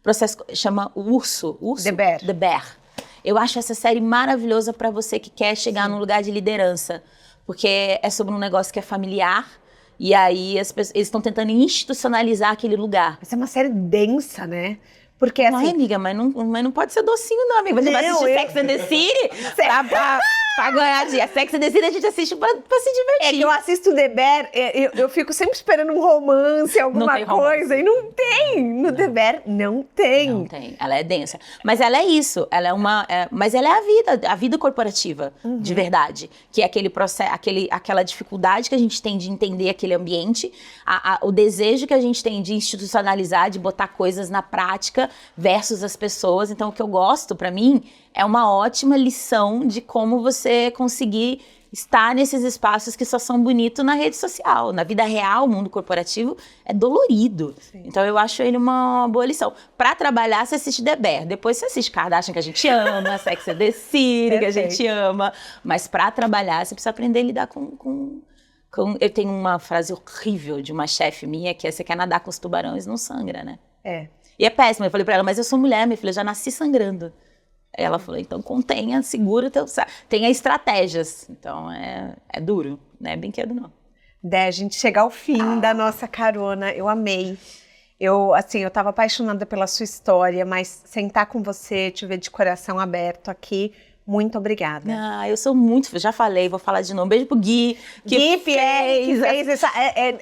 processo, chama Urso. The Bear. Eu acho essa série maravilhosa para você que quer chegar num lugar de liderança. Porque é sobre um negócio que é familiar, e aí eles estão tentando institucionalizar aquele lugar. Mas é uma série densa, né? Porque assim... Ai, amiga, mas não pode ser docinho não, amiga. Você vai assistir Sex and the City pra ganhar dia. Sex and the City a gente assiste pra se divertir. É que eu assisto The Bear, eu fico sempre esperando um romance, alguma coisa, e não tem. No The Bear não tem. Não tem, ela é densa. Mas ela é isso, ela é mas ela é a vida corporativa, de verdade. Que é aquele processo, aquela dificuldade que a gente tem de entender aquele ambiente, o desejo que a gente tem de institucionalizar, de botar coisas na prática, versus as pessoas. Então, o que eu gosto, pra mim, é uma ótima lição de como você conseguir estar nesses espaços que só são bonitos na rede social. Na vida real, o mundo corporativo é dolorido. Sim. Então, eu acho ele uma boa lição. Pra trabalhar, você assiste The Bear. Depois você assiste Kardashian, que a gente ama, Sex and the City, que a gente ama. Mas pra trabalhar, você precisa aprender a lidar com... Eu tenho uma frase horrível de uma chefe minha, que é: você quer nadar com os tubarões, não sangra, né? E é péssimo. Eu falei pra ela: mas eu sou mulher, minha filha, eu já nasci sangrando. Ela falou: então contenha, segura, tenha estratégias. Então é duro, não é brinquedo não. A gente chega ao fim da nossa carona, eu amei. Eu tava apaixonada pela sua história, mas sentar com você, te ver de coração aberto aqui, muito obrigada. Eu sou muito, já falei, vou falar de novo. Beijo pro Gui, que fez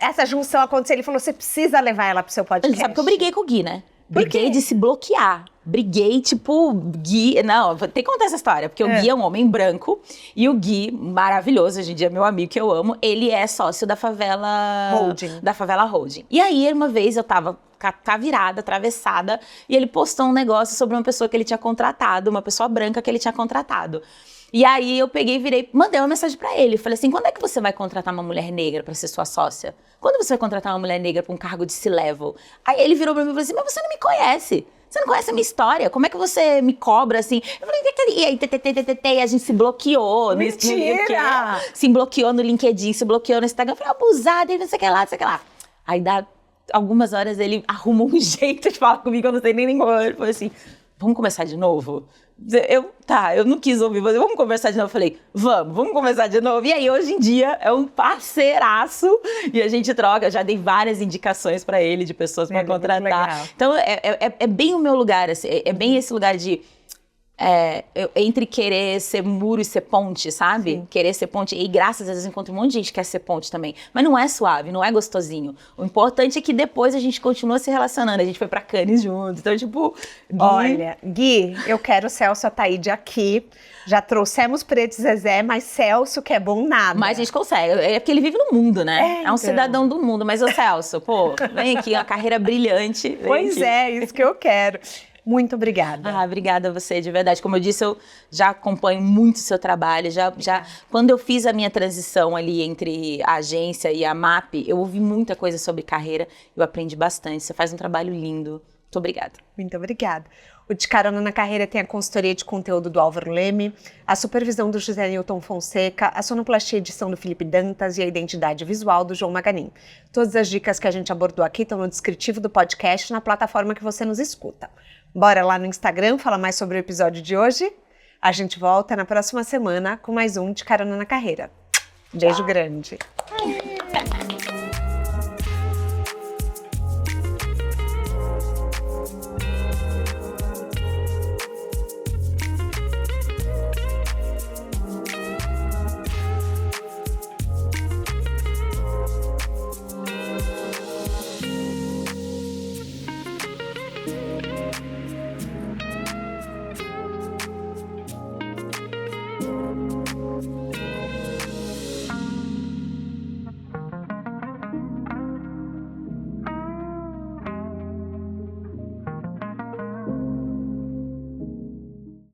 essa junção acontecer. Ele falou, você precisa levar ela pro seu podcast. Ele sabe que eu briguei com o Gui, né? Briguei de se bloquear. Briguei, tipo, Gui... Não, tem que contar essa história, porque o Gui é um homem branco e o Gui, maravilhoso, hoje em dia, meu amigo que eu amo, ele é sócio da Favela Holding. Da Favela Holding. E aí, uma vez, eu tava com a virada, atravessada, e ele postou um negócio sobre uma pessoa que ele tinha contratado, uma pessoa branca que ele tinha contratado. E aí eu peguei e virei, mandei uma mensagem pra ele. Falei assim, quando é que você vai contratar uma mulher negra pra ser sua sócia? Quando você vai contratar uma mulher negra pra um cargo de C-level? Aí ele virou pra mim e falou assim, mas você não me conhece. Você não conhece a minha história? Como é que você me cobra assim? Eu falei, e aí, a gente se bloqueou. Mentira! Se bloqueou no LinkedIn, se bloqueou no Instagram. Eu falei, abusada, e não sei o que lá, não sei o que lá. Aí dá algumas horas ele arrumou um jeito de falar comigo, eu não sei nem como. Ele falou assim, vamos começar de novo? Eu não quis ouvir você, vamos conversar de novo. Eu falei, vamos começar de novo. E aí, hoje em dia, é um parceiraço e a gente troca. Eu já dei várias indicações pra ele de pessoas pra contratar. Então, é bem o meu lugar, assim, é bem esse lugar de... entre querer ser muro e ser ponte, sabe? Sim. Querer ser ponte. E graças a Deus encontro um monte de gente que quer ser ponte também. Mas não é suave, não é gostosinho. O importante é que depois a gente continua se relacionando. A gente foi pra Cannes juntos. Então, tipo... Olha, Gui, eu quero o Celso Ataíde aqui. Já trouxemos Preto Zezé, mas Celso, que é bom nada. Mas a gente consegue. É porque ele vive no mundo, né? É um cidadão do mundo. Mas o Celso, pô, vem aqui, uma carreira brilhante. Pois é, isso que eu quero. Muito obrigada. Obrigada a você, de verdade. Como eu disse, eu já acompanho muito o seu trabalho. Quando eu fiz a minha transição ali entre a agência e a MAP, eu ouvi muita coisa sobre carreira. Eu aprendi bastante. Você faz um trabalho lindo. Muito obrigada. Muito obrigada. O De Carona na Carreira tem a consultoria de conteúdo do Álvaro Leme, a supervisão do José Newton Fonseca, a sonoplastia e edição do Felipe Dantas e a identidade visual do João Maganin. Todas as dicas que a gente abordou aqui estão no descritivo do podcast na plataforma que você nos escuta. Bora lá no Instagram falar mais sobre o episódio de hoje? A gente volta na próxima semana com mais um De Carona na Carreira. Beijo grande.